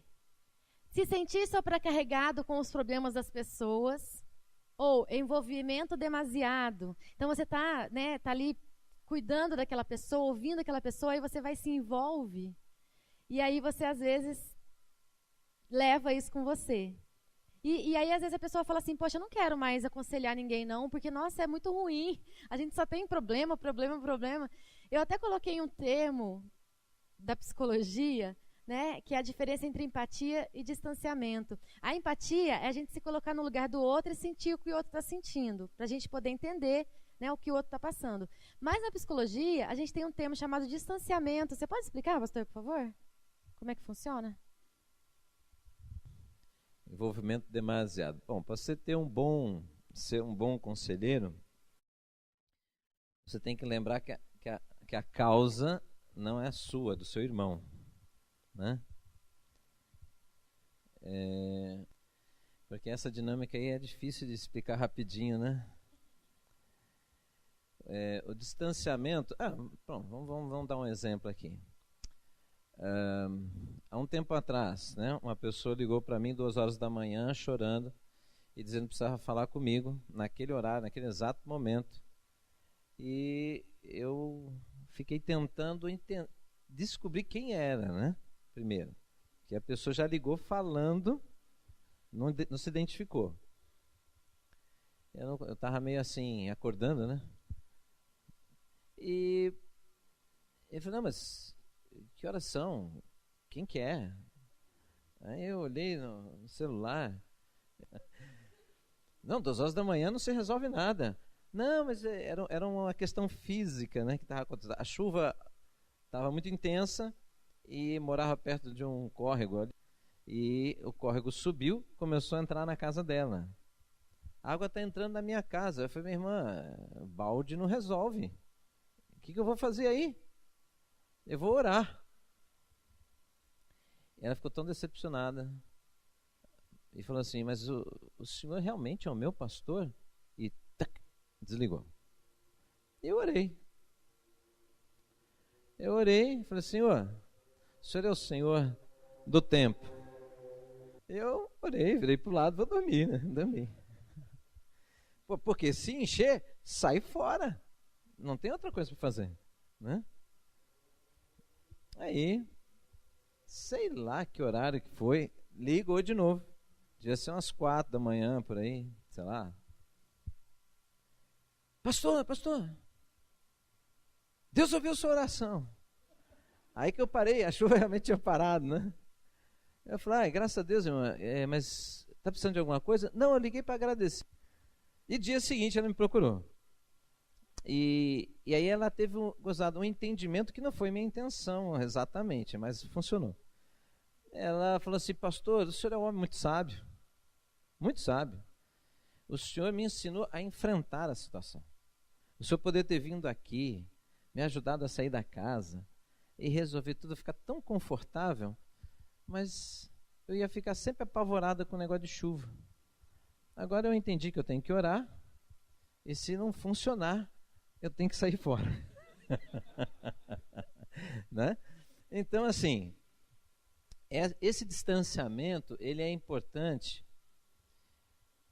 Se sentir sobrecarregado com os problemas das pessoas, ou envolvimento demasiado. Então, você está ali cuidando daquela pessoa, ouvindo aquela pessoa, e você vai se envolve. E aí você, às vezes, leva isso com você. E aí, às vezes, a pessoa fala assim, poxa, eu não quero mais aconselhar ninguém, não, porque, nossa, é muito ruim. A gente só tem problema. Eu até coloquei um termo da psicologia, né, que é a diferença entre empatia e distanciamento. A empatia é a gente se colocar no lugar do outro e sentir o que o outro está sentindo, para a gente poder entender, né, o que o outro está passando. Mas na psicologia, a gente tem um termo chamado distanciamento. Você pode explicar, pastor, por favor? Como é que funciona? Envolvimento demasiado. Bom, para você ser um bom conselheiro, você tem que lembrar que a causa não é sua, é do seu irmão. Né? Porque essa dinâmica aí é difícil de explicar rapidinho, né? O distanciamento... pronto, vamos dar um exemplo aqui. Há um tempo atrás, né, uma pessoa ligou para mim 2 horas da manhã, chorando, e dizendo que precisava falar comigo, naquele horário, naquele exato momento. E eu fiquei tentando descobrir quem era, né? Primeiro, que a pessoa já ligou falando, não se identificou. Eu estava meio assim, acordando, né? E ele falou, não, mas que horas são? Quem que é? Aí eu olhei no celular. Não, 2 horas da manhã não se resolve nada. Não, mas era uma questão física, né, que estava acontecendo. A chuva estava muito intensa, e morava perto de um córrego ali, e o córrego subiu, começou a entrar na casa dela. A água está entrando na minha casa. Eu falei, minha irmã, balde não resolve. O que eu vou fazer aí? Eu vou orar. E ela ficou tão decepcionada e falou assim, mas o senhor realmente é o meu pastor? E desligou. Eu orei, falei, Senhor, o Senhor é o Senhor do tempo. Eu orei, virei para o lado, vou dormir, né? Dormi. Porque se encher, sai fora. Não tem outra coisa para fazer, né? Aí, sei lá que horário que foi, ligou de novo. Devia ser umas 4 da manhã, por aí, sei lá. Pastor, Deus ouviu sua oração. Aí que eu parei, a chuva realmente tinha parado, né? Eu falei, graças a Deus, irmã, mas está precisando de alguma coisa? Não, eu liguei para agradecer. E dia seguinte ela me procurou. E aí ela teve um entendimento que não foi minha intenção exatamente, mas funcionou. Ela falou assim: pastor, o senhor é um homem muito sábio, muito sábio. O senhor me ensinou a enfrentar a situação. O senhor poder ter vindo aqui, me ajudado a sair da casa e resolver tudo, ficar tão confortável, mas eu ia ficar sempre apavorada com o negócio de chuva. Agora eu entendi que eu tenho que orar, e se não funcionar, eu tenho que sair fora. Né? Então, assim, esse distanciamento, ele é importante,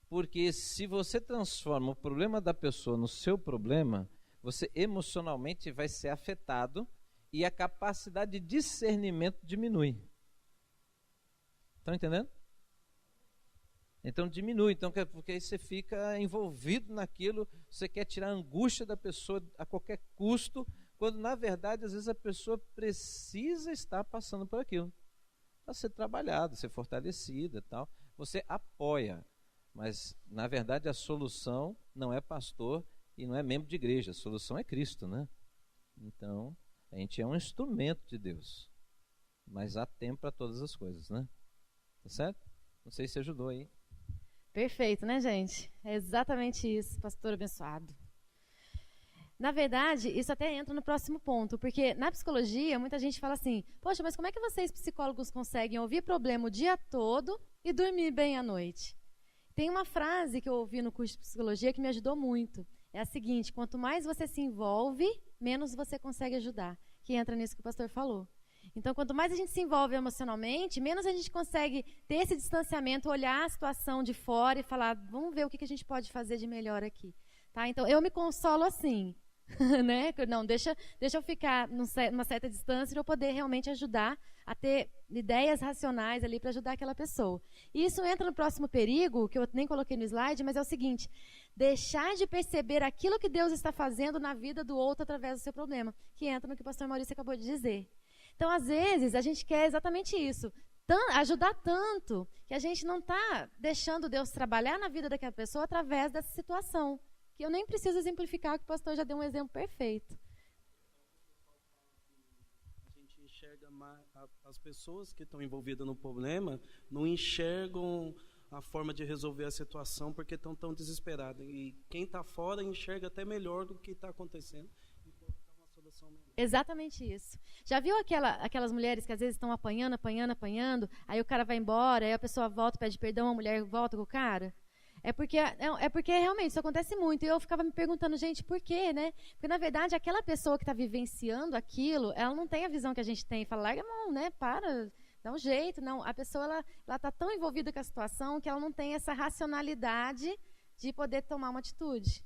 porque se você transforma o problema da pessoa no seu problema, você emocionalmente vai ser afetado e a capacidade de discernimento diminui. Estão entendendo? Então diminui, porque aí você fica envolvido naquilo, você quer tirar a angústia da pessoa a qualquer custo, quando na verdade às vezes a pessoa precisa estar passando por aquilo, para ser trabalhado, ser fortalecida e tal. Você apoia, mas na verdade a solução não é pastor e não é membro de igreja, a solução é Cristo, né? Então a gente é um instrumento de Deus, mas há tempo para todas as coisas, né? Tá certo? Não sei se ajudou aí. Perfeito, né, gente? É exatamente isso, pastor abençoado. Na verdade, isso até entra no próximo ponto, porque na psicologia, muita gente fala assim: poxa, mas como é que vocês psicólogos conseguem ouvir problema o dia todo e dormir bem à noite? Tem uma frase que eu ouvi no curso de psicologia que me ajudou muito. É a seguinte: quanto mais você se envolve, menos você consegue ajudar. Que entra nisso que o pastor falou. Então, quanto mais a gente se envolve emocionalmente, menos a gente consegue ter esse distanciamento, olhar a situação de fora e falar: vamos ver o que a gente pode fazer de melhor aqui. Tá? Então, eu me consolo assim. Né? Não, deixa eu ficar numa certa distância para eu poder realmente ajudar a ter ideias racionais ali para ajudar aquela pessoa. E isso entra no próximo perigo, que eu nem coloquei no slide, mas é o seguinte: deixar de perceber aquilo que Deus está fazendo na vida do outro através do seu problema, que entra no que o pastor Maurício acabou de dizer. Então, às vezes, a gente quer exatamente isso, ajudar tanto, que a gente não está deixando Deus trabalhar na vida daquela pessoa através dessa situação. Que eu nem preciso exemplificar, que o pastor já deu um exemplo perfeito. A gente enxerga mais, as pessoas que estão envolvidas no problema não enxergam a forma de resolver a situação porque estão tão desesperadas. E quem está fora enxerga até melhor do que está acontecendo. Exatamente isso. Já viu aquelas mulheres que às vezes estão apanhando, aí o cara vai embora, aí a pessoa volta, pede perdão, a mulher volta com o cara? É porque realmente isso acontece muito. E eu ficava me perguntando: gente, por quê, né? Porque, na verdade, aquela pessoa que está vivenciando aquilo, ela não tem a visão que a gente tem. Fala: larga a mão, né? Para, dá um jeito. Não, a pessoa ela está tão envolvida com a situação que ela não tem essa racionalidade de poder tomar uma atitude.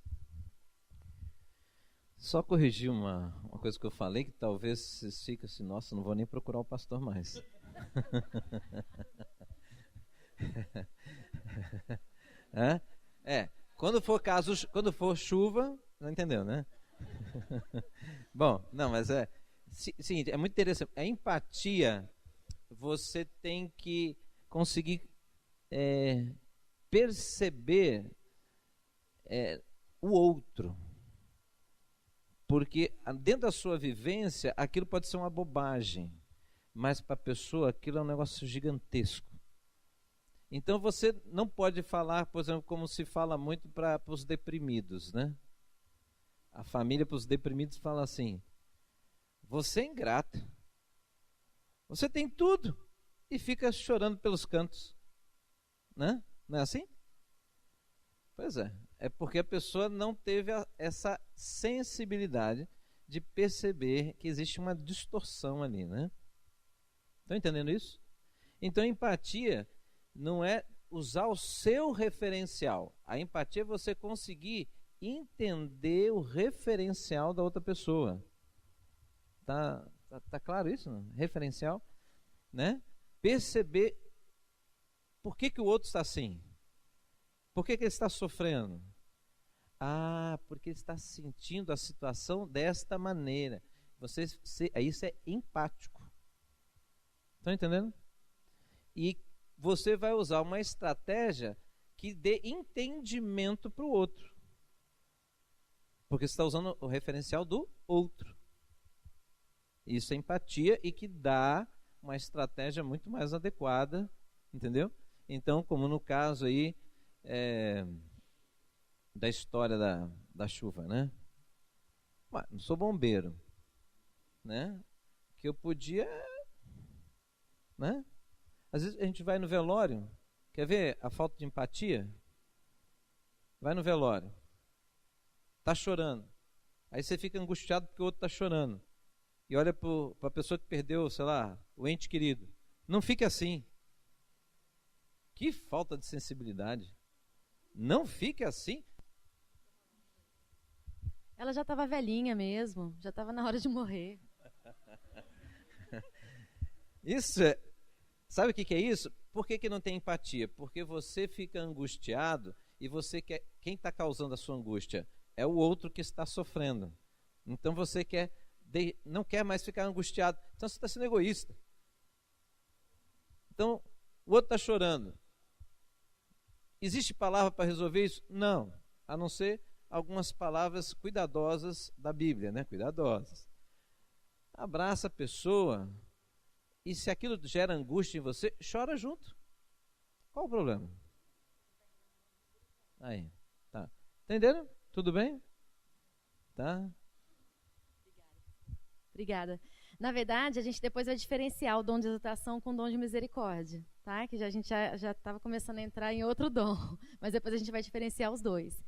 Só corrigir uma coisa que eu falei, que talvez vocês fiquem assim: nossa, não vou nem procurar o pastor mais. Quando for chuva, não entendeu, né? Bom, não, mas seguinte, é muito interessante. A empatia, você tem que conseguir perceber o outro. Porque dentro da sua vivência, aquilo pode ser uma bobagem, mas para a pessoa aquilo é um negócio gigantesco. Então você não pode falar, por exemplo, como se fala muito para os deprimidos, né? A família para os deprimidos fala assim: você é ingrato, você tem tudo e fica chorando pelos cantos, né? Não é assim? Pois é porque a pessoa não teve essa sensibilidade de perceber que existe uma distorção ali, né? Estão entendendo isso? Então a empatia não é usar o seu referencial. A empatia é você conseguir entender o referencial da outra pessoa. Tá claro isso? Não? Referencial, né? Perceber por que o outro está assim. Por que ele está sofrendo? Porque ele está sentindo a situação desta maneira. Isso é empático. Estão entendendo? E você vai usar uma estratégia que dê entendimento para o outro. Porque você está usando o referencial do outro. Isso é empatia e que dá uma estratégia muito mais adequada, entendeu? Então, como no caso aí da história da chuva, né? Ué, não sou bombeiro, né? Que eu podia, né? Às vezes a gente vai no velório, quer ver a falta de empatia? Vai no velório, tá chorando, aí você fica angustiado porque o outro tá chorando, e olha para a pessoa que perdeu, sei lá, o ente querido. Não fique assim. Que falta de sensibilidade. Não fique assim. Ela já estava velhinha mesmo, já estava na hora de morrer. Isso é... Sabe o que é isso? Por que não tem empatia? Porque você fica angustiado e você quer... Quem está causando a sua angústia? É o outro que está sofrendo. Então você não quer mais ficar angustiado. Então você está sendo egoísta. Então o outro está chorando. Existe palavra para resolver isso? Não. A não ser algumas palavras cuidadosas da Bíblia, né? Cuidadosas. Abraça a pessoa e se aquilo gera angústia em você, chora junto. Qual o problema? Aí, tá. Entenderam? Tudo bem? Tá? Obrigada. Na verdade, a gente depois vai diferenciar o dom de exortação com o dom de misericórdia, tá? Que a gente já estava começando a entrar em outro dom, mas depois a gente vai diferenciar os dois.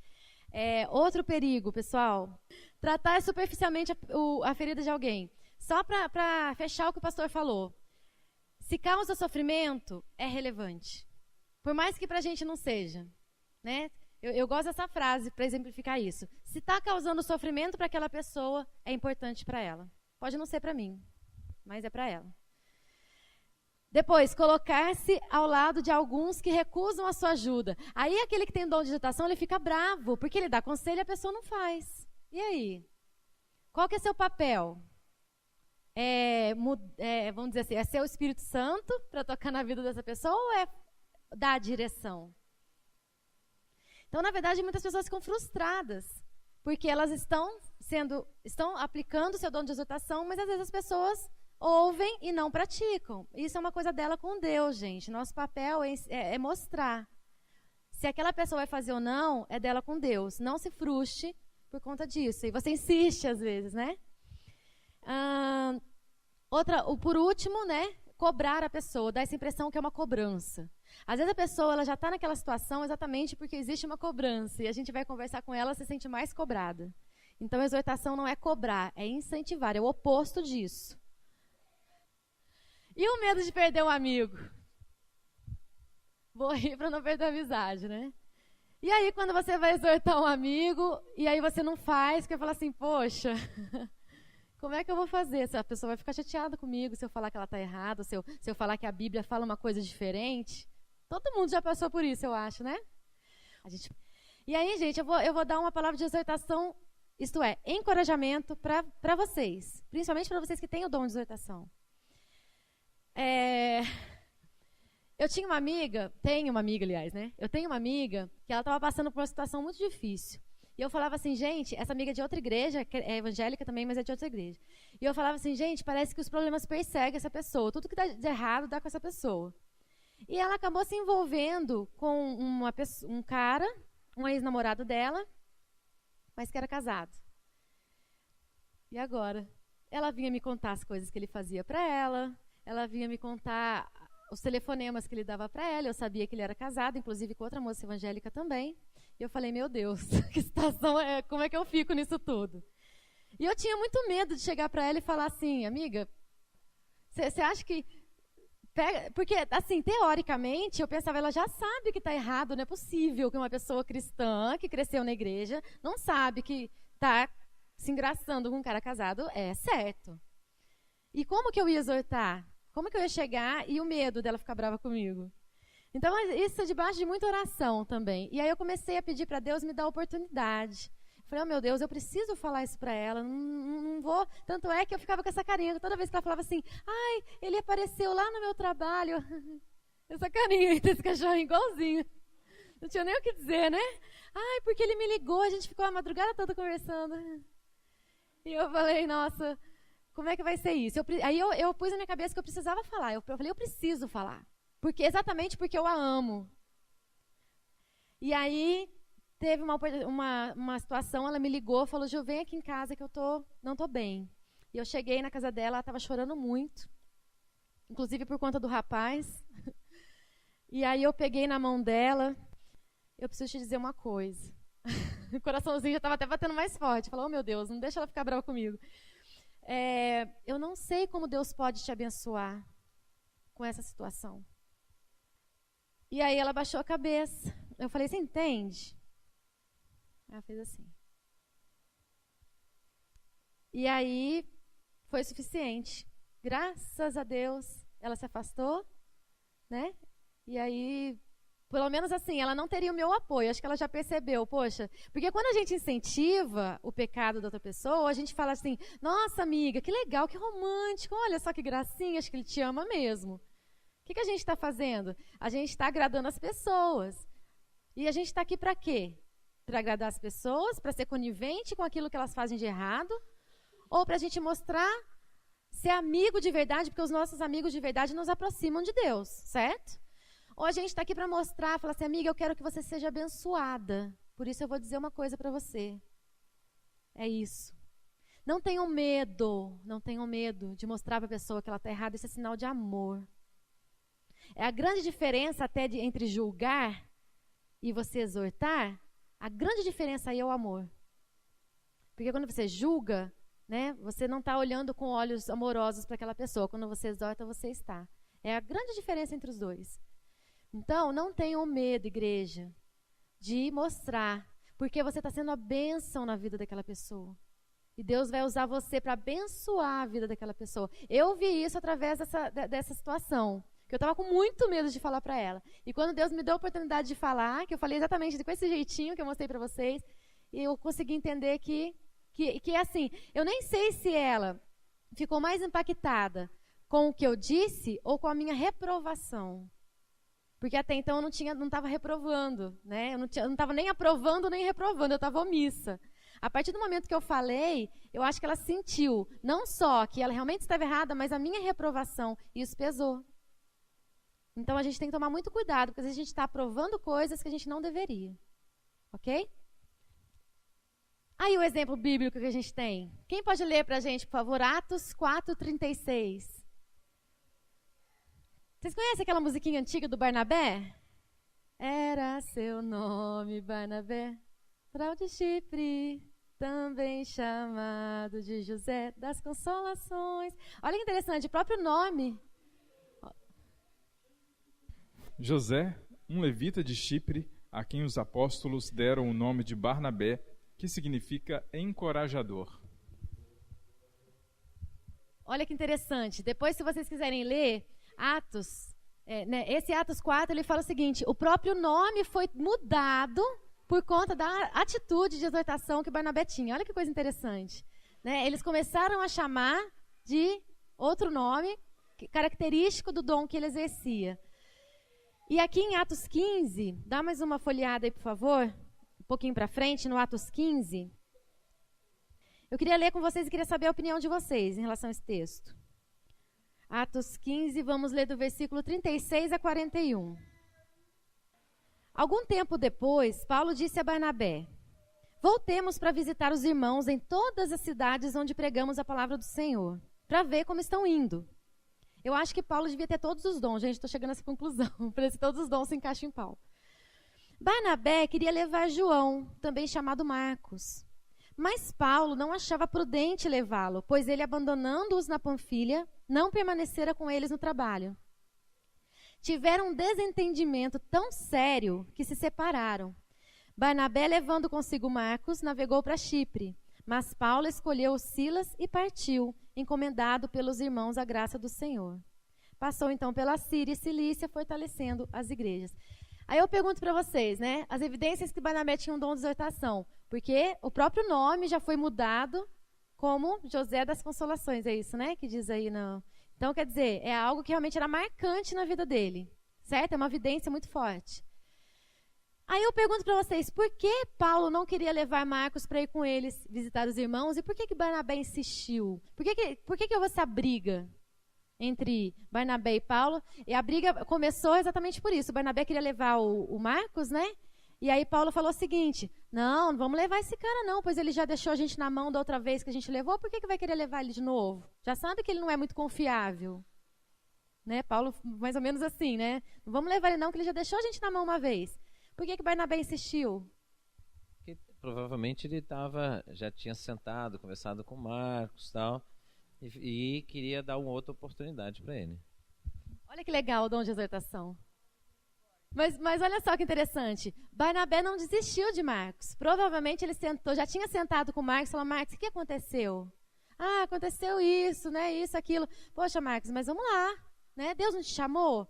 Outro perigo, pessoal, tratar superficialmente a ferida de alguém. Só para fechar o que o pastor falou. Se causa sofrimento, é relevante. Por mais que para a gente não seja, né? Eu gosto dessa frase para exemplificar isso. Se está causando sofrimento para aquela pessoa, é importante para ela. Pode não ser para mim, mas é para ela. Depois, colocar-se ao lado de alguns que recusam a sua ajuda. Aí aquele que tem dom de exortação, ele fica bravo, porque ele dá conselho e a pessoa não faz. E aí? Qual que é seu papel? Vamos dizer assim, é ser o Espírito Santo para tocar na vida dessa pessoa ou é dar a direção? Então, na verdade, muitas pessoas ficam frustradas, porque elas estão aplicando o seu dom de exortação, mas às vezes as pessoas ouvem e não praticam. Isso é uma coisa dela com Deus, gente. Nosso papel é mostrar. Se aquela pessoa vai fazer ou não, é dela com Deus. Não se frustre por conta disso. E você insiste às vezes, né? Por último, né? Cobrar a pessoa, dá essa impressão que é uma cobrança. Às vezes a pessoa ela já está naquela situação exatamente porque existe uma cobrança e a gente vai conversar com ela, se sente mais cobrada. Então a exortação não é cobrar, é incentivar, é o oposto disso. E o medo de perder um amigo? Vou rir para não perder a amizade, né? E aí quando você vai exortar um amigo e aí você não faz, quer falar assim, poxa... Como é que eu vou fazer? A pessoa vai ficar chateada comigo se eu falar que ela está errada, se eu falar que a Bíblia fala uma coisa diferente. Todo mundo já passou por isso, eu acho, né? E aí, gente, eu vou dar uma palavra de exortação, isto é, encorajamento para vocês, principalmente para vocês que têm o dom de exortação. Eu tinha uma amiga, aliás, né? Eu tenho uma amiga que ela estava passando por uma situação muito difícil. E eu falava assim, gente, essa amiga é de outra igreja, é evangélica também, mas é de outra igreja. E eu falava assim, gente, parece que os problemas perseguem essa pessoa. Tudo que dá de errado dá com essa pessoa. E ela acabou se envolvendo com um cara, um ex-namorado dela, mas que era casado. E agora? Ela vinha me contar as coisas que ele fazia para ela vinha me contar os telefonemas que ele dava para ela, eu sabia que ele era casado, inclusive com outra moça evangélica também. E eu falei, meu Deus, que situação é, como é que eu fico nisso tudo? E eu tinha muito medo de chegar para ela e falar assim, amiga, você acha que... Porque, assim, teoricamente, eu pensava, ela já sabe que está errado, não é possível que uma pessoa cristã que cresceu na igreja não sabe que está se engraçando com um cara casado é certo. E como que eu ia exortar? Como que eu ia chegar e o medo dela ficar brava comigo? Então, isso é debaixo de muita oração também. E aí eu comecei a pedir para Deus me dar oportunidade. Falei, oh meu Deus, eu preciso falar isso para ela, não vou. Tanto é que eu ficava com essa carinha, toda vez que ela falava assim, ai, ele apareceu lá no meu trabalho. Essa carinha aí desse cachorrinho igualzinho. Não tinha nem o que dizer, né? Ai, porque ele me ligou, a gente ficou a madrugada toda conversando. E eu falei, nossa, como é que vai ser isso? Aí eu pus na minha cabeça que eu precisava falar. Eu falei, eu preciso falar. Exatamente porque eu a amo. E aí, teve uma situação, ela me ligou, falou, Ju, vem aqui em casa que eu não tô bem. E eu cheguei na casa dela, ela estava chorando muito, inclusive por conta do rapaz. E aí eu peguei na mão dela, eu preciso te dizer uma coisa. O coraçãozinho já estava até batendo mais forte. Falou, oh meu Deus, não deixa ela ficar brava comigo. Eu não sei como Deus pode te abençoar com essa situação. E aí ela baixou a cabeça. Eu falei, você entende? Ela fez assim. E aí, foi suficiente. Graças a Deus, ela se afastou, né? E aí, pelo menos assim, ela não teria o meu apoio. Acho que ela já percebeu, poxa. Porque quando a gente incentiva o pecado da outra pessoa, a gente fala assim, nossa, amiga, que legal, que romântico, olha só que gracinha, acho que ele te ama mesmo. O que a gente está fazendo? A gente está agradando as pessoas. E a gente está aqui para quê? Para agradar as pessoas, para ser conivente com aquilo que elas fazem de errado, ou para a gente mostrar ser amigo de verdade, porque os nossos amigos de verdade nos aproximam de Deus, certo? Ou a gente está aqui para mostrar, falar assim, amiga, eu quero que você seja abençoada, por isso eu vou dizer uma coisa para você. É isso. Não tenham medo de mostrar para a pessoa que ela está errada, isso é sinal de amor. É a grande diferença até entre julgar e você exortar, a grande diferença aí é o amor. Porque quando você julga, né, você não está olhando com olhos amorosos para aquela pessoa. Quando você exorta, você está. É a grande diferença entre os dois. Então, não tenham medo, igreja, de mostrar, porque você está sendo a bênção na vida daquela pessoa. E Deus vai usar você para abençoar a vida daquela pessoa. Eu vi isso através dessa situação. Que eu estava com muito medo de falar para ela. E quando Deus me deu a oportunidade de falar, que eu falei exatamente com esse jeitinho que eu mostrei para vocês, eu consegui entender que é assim, eu nem sei se ela ficou mais impactada com o que eu disse ou com a minha reprovação. Porque até então eu não estava reprovando, né? Eu não estava nem aprovando nem reprovando, eu estava omissa. A partir do momento que eu falei, eu acho que ela sentiu, não só que ela realmente estava errada, mas a minha reprovação, e isso pesou. Então, a gente tem que tomar muito cuidado, porque a gente está aprovando coisas que a gente não deveria. Ok? Aí o exemplo bíblico que a gente tem. Quem pode ler para a gente, por favor? Atos 4:36. Vocês conhecem aquela musiquinha antiga do Barnabé? Era seu nome, Barnabé, natural de Chipre, também chamado de José das Consolações. Olha que interessante, o próprio nome... José, um levita de Chipre, a quem os apóstolos deram o nome de Barnabé, que significa encorajador. Olha que interessante. Depois, se vocês quiserem ler Atos, esse Atos 4, ele fala o seguinte, o próprio nome foi mudado por conta da atitude de exortação que Barnabé tinha. Olha que coisa interessante. Né? Eles começaram a chamar de outro nome, característico do dom que ele exercia. E aqui em Atos 15, dá mais uma folheada aí, por favor, um pouquinho para frente, no Atos 15. Eu queria ler com vocês e queria saber a opinião de vocês em relação a esse texto. Atos 15, vamos ler do versículo 36 a 41. Algum tempo depois, Paulo disse a Barnabé, voltemos para visitar os irmãos em todas as cidades onde pregamos a palavra do Senhor, para ver como estão indo. Eu acho que Paulo devia ter todos os dons, gente, estou chegando a essa conclusão, para ver todos os dons se encaixam em Paulo. Barnabé queria levar João, também chamado Marcos. Mas Paulo não achava prudente levá-lo, pois ele, abandonando-os na Panfilha, não permanecera com eles no trabalho. Tiveram um desentendimento tão sério que se separaram. Barnabé, levando consigo Marcos, navegou para Chipre, mas Paulo escolheu Silas e partiu, encomendado pelos irmãos à graça do Senhor. Passou então pela Síria e Cilícia, fortalecendo as igrejas. Aí eu pergunto para vocês, né, as evidências que Barnabé tinha um dom de exortação, porque o próprio nome já foi mudado como José das Consolações, é isso, né, que diz aí no... Então, quer dizer, é algo que realmente era marcante na vida dele, certo? É uma evidência muito forte. Aí eu pergunto para vocês, por que Paulo não queria levar Marcos para ir com eles visitar os irmãos? E por que Barnabé insistiu? Por que houve essa briga entre Barnabé e Paulo? E a briga começou exatamente por isso. Barnabé queria levar o Marcos, né? E aí Paulo falou o seguinte, não vamos levar esse cara não, pois ele já deixou a gente na mão da outra vez que a gente levou, por que vai querer levar ele de novo? Já sabe que ele não é muito confiável. Né? Paulo, mais ou menos assim, né? Não vamos levar ele não, que ele já deixou a gente na mão uma vez. Por que Barnabé insistiu? Porque provavelmente ele já tinha sentado, conversado com Marcos e queria dar uma outra oportunidade para ele. Olha que legal o dom de exortação. Mas olha só que interessante. Barnabé não desistiu de Marcos. Provavelmente ele já tinha sentado com Marcos e falou, Marcos, o que aconteceu? Ah, aconteceu isso, né? Isso, aquilo. Poxa, Marcos, mas vamos lá. Né? Deus não te chamou?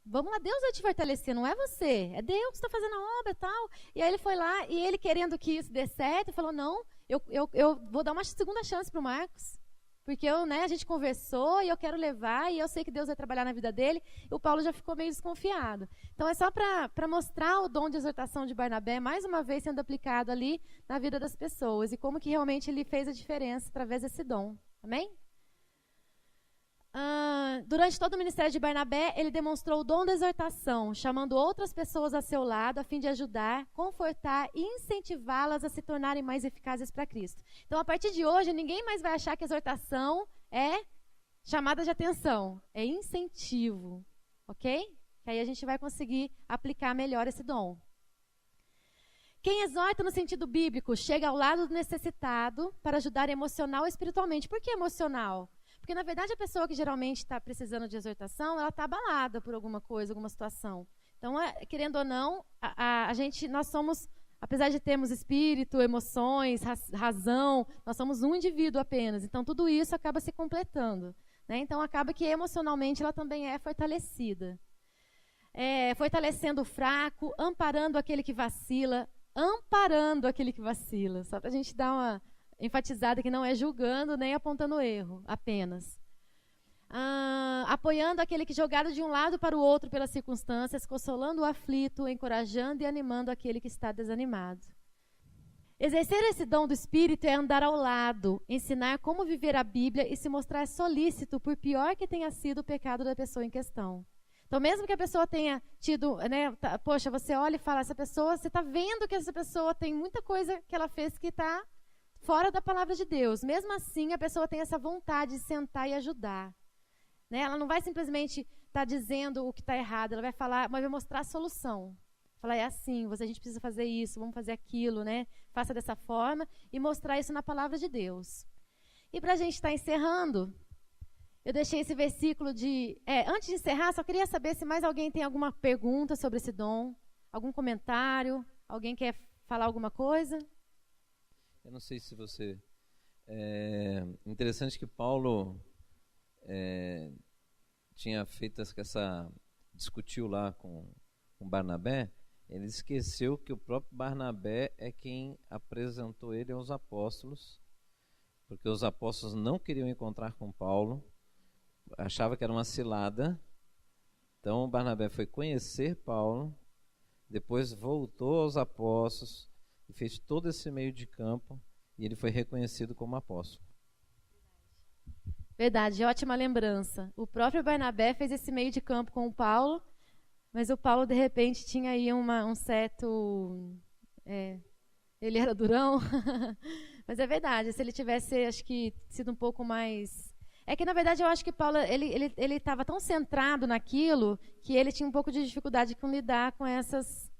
Vamos lá, Deus vai te fortalecer, não é você. É Deus que está fazendo a obra e tal. E aí ele foi lá, e ele querendo que isso dê certo, falou, não, eu vou dar uma segunda chance para o Marcos. Porque a gente conversou e eu quero levar, e eu sei que Deus vai trabalhar na vida dele. E o Paulo já ficou meio desconfiado. Então é só para mostrar o dom de exortação de Barnabé, mais uma vez sendo aplicado ali na vida das pessoas. E como que realmente ele fez a diferença através desse dom. Amém? Durante todo o ministério de Barnabé, ele demonstrou o dom da exortação, chamando outras pessoas a seu lado, a fim de ajudar, confortar e incentivá-las a se tornarem mais eficazes para Cristo. Então, a partir de hoje, ninguém mais vai achar que exortação é chamada de atenção, é incentivo, ok? Que aí a gente vai conseguir aplicar melhor esse dom. Quem exorta no sentido bíblico chega ao lado do necessitado para ajudar emocional e espiritualmente. Por que emocional? Porque, na verdade, a pessoa que geralmente está precisando de exortação, ela está abalada por alguma coisa, alguma situação. Então, querendo ou não, nós somos, apesar de termos espírito, emoções, razão, nós somos um indivíduo apenas. Então, tudo isso acaba se completando. Né? Então, acaba que emocionalmente ela também é fortalecida. Fortalecendo o fraco, amparando aquele que vacila, só para a gente dar uma enfatizada que não é julgando nem apontando erro, apenas. Apoiando aquele que jogado de um lado para o outro pelas circunstâncias, consolando o aflito, encorajando e animando aquele que está desanimado. Exercer esse dom do Espírito é andar ao lado, ensinar como viver a Bíblia e se mostrar solícito por pior que tenha sido o pecado da pessoa em questão. Então, mesmo que a pessoa tenha tido, poxa, você olha e fala, você está vendo que essa pessoa tem muita coisa que ela fez que está fora da palavra de Deus. Mesmo assim, a pessoa tem essa vontade de sentar e ajudar. Né? Ela não vai simplesmente estar dizendo o que está errado, ela vai falar, mas vai mostrar a solução. Falar, é assim, a gente precisa fazer isso, vamos fazer aquilo, né? Faça dessa forma e mostrar isso na palavra de Deus. E para a gente estar encerrando, eu deixei esse versículo antes de encerrar, só queria saber se mais alguém tem alguma pergunta sobre esse dom, algum comentário, alguém quer falar alguma coisa? Eu não sei se você... interessante que Paulo tinha feito discutiu lá com Barnabé, ele esqueceu que o próprio Barnabé é quem apresentou ele aos apóstolos, porque os apóstolos não queriam encontrar com Paulo, achava que era uma cilada. Então Barnabé foi conhecer Paulo, depois voltou aos apóstolos e fez todo esse meio de campo, e ele foi reconhecido como apóstolo. Verdade, ótima lembrança. O próprio Barnabé fez esse meio de campo com o Paulo, mas o Paulo, de repente, tinha aí um certo... ele era durão, mas é verdade, se ele tivesse, acho que, sido um pouco mais... É que, na verdade, eu acho que Paulo, ele estava tão centrado naquilo que ele tinha um pouco de dificuldade com lidar com essas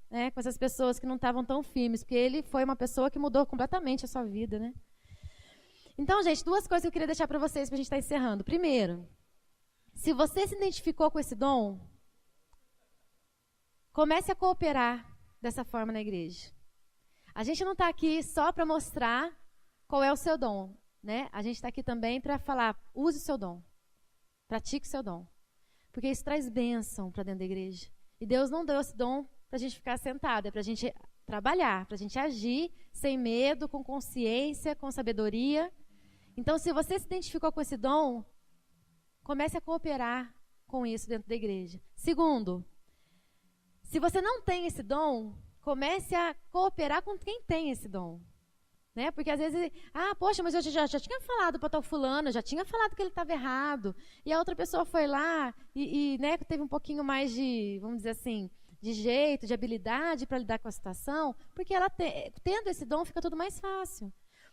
pessoas que não estavam tão firmes, porque ele foi uma pessoa que mudou completamente a sua vida, né? Então, gente, duas coisas que eu queria deixar para vocês, para a gente estar encerrando. Primeiro, se você se identificou com esse dom, comece a cooperar dessa forma na igreja. A gente não está aqui só para mostrar qual é o seu dom, né? A gente está aqui também para falar, use o seu dom, pratique o seu dom, porque isso traz bênção para dentro da igreja. E Deus não deu esse dom para a gente ficar sentado, é para a gente trabalhar, para a gente agir sem medo, com consciência, com sabedoria. Então, se você se identificou com esse dom, comece a cooperar com isso dentro da igreja. Segundo, se você não tem esse dom, comece a cooperar com quem tem esse dom. Né? Porque às vezes, poxa, mas eu já tinha falado para tal fulano, eu já tinha falado que ele estava errado, e a outra pessoa foi lá né, teve um pouquinho mais de, vamos dizer assim, de jeito, de habilidade para lidar com a situação, porque ela tendo esse dom fica tudo mais fácil.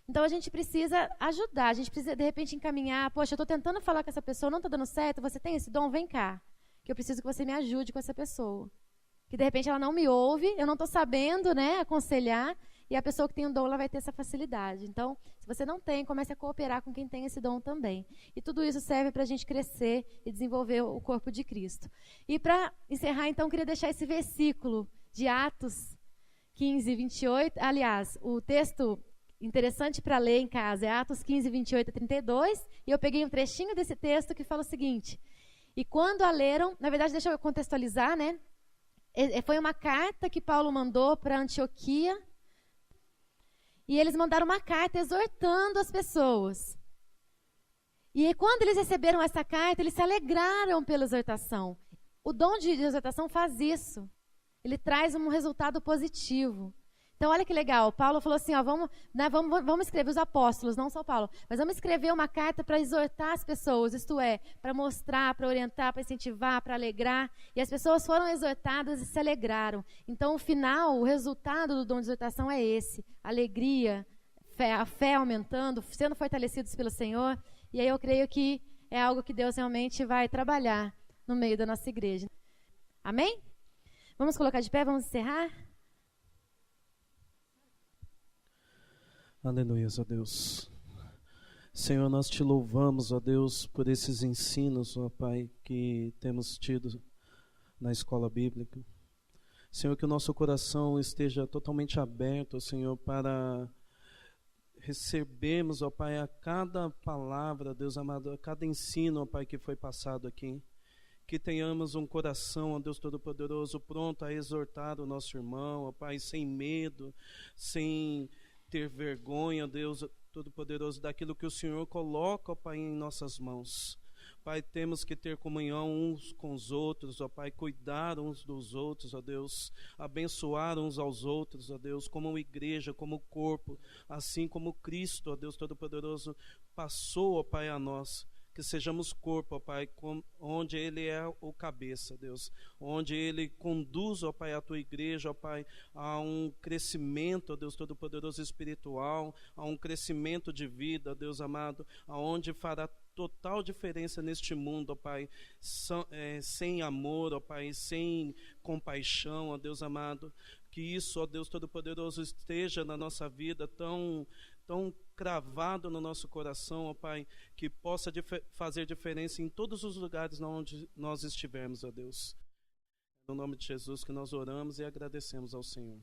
Então a gente precisa ajudar, a gente precisa de repente encaminhar, poxa, eu estou tentando falar com essa pessoa, não está dando certo, você tem esse dom, vem cá, que eu preciso que você me ajude com essa pessoa. Que de repente ela não me ouve, eu não estou sabendo, né, aconselhar, e a pessoa que tem um dom, ela vai ter essa facilidade. Então, se você não tem, comece a cooperar com quem tem esse dom também. E tudo isso serve para a gente crescer e desenvolver o corpo de Cristo. E para encerrar, então, eu queria deixar esse versículo de Atos 15, 28. Aliás, o texto interessante para ler em casa é Atos 15, 28 a 32. E eu peguei um trechinho desse texto que fala o seguinte. E quando a leram, na verdade, deixa eu contextualizar, né? Foi uma carta que Paulo mandou para Antioquia. E eles mandaram uma carta exortando as pessoas. E quando eles receberam essa carta, eles se alegraram pela exortação. O dom de exortação faz isso. Ele traz um resultado positivo. Então, olha que legal. Paulo falou assim, vamos escrever, os apóstolos, não só Paulo, mas vamos escrever uma carta para exortar as pessoas, isto é, para mostrar, para orientar, para incentivar, para alegrar. E as pessoas foram exortadas e se alegraram. Então, o final, o resultado do dom de exortação é esse. Alegria, a fé aumentando, sendo fortalecidos pelo Senhor. E aí eu creio que é algo que Deus realmente vai trabalhar no meio da nossa igreja. Amém? Vamos colocar de pé, vamos encerrar? Aleluia, ó Deus. Senhor, nós te louvamos, ó Deus, por esses ensinos, ó Pai, que temos tido na escola bíblica. Senhor, que o nosso coração esteja totalmente aberto, Senhor, para recebermos, ó Pai, a cada palavra, Deus amado, a cada ensino, ó Pai, que foi passado aqui. Que tenhamos um coração, ó Deus Todo-Poderoso, pronto a exortar o nosso irmão, ó Pai, sem medo, sem ter vergonha, Deus Todo-Poderoso, daquilo que o Senhor coloca, ó Pai, em nossas mãos. Pai, temos que ter comunhão uns com os outros, ó Pai, cuidar uns dos outros, ó Deus, abençoar uns aos outros, ó Deus, como igreja, como corpo, assim como Cristo, ó Deus Todo-Poderoso, passou, ó Pai, a nós. Que sejamos corpo, ó Pai, onde Ele é o cabeça, Deus. Onde Ele conduz, ó Pai, a Tua igreja, ó Pai, a um crescimento, ó Deus Todo-Poderoso, espiritual, a um crescimento de vida, ó Deus amado, aonde fará total diferença neste mundo, ó Pai, sem amor, ó Pai, sem compaixão, ó Deus amado. Que isso, ó Deus Todo-Poderoso, esteja na nossa vida tão cravado no nosso coração, ó Pai, que possa fazer diferença em todos os lugares onde nós estivermos, ó Deus. No nome de Jesus que nós oramos e agradecemos ao Senhor.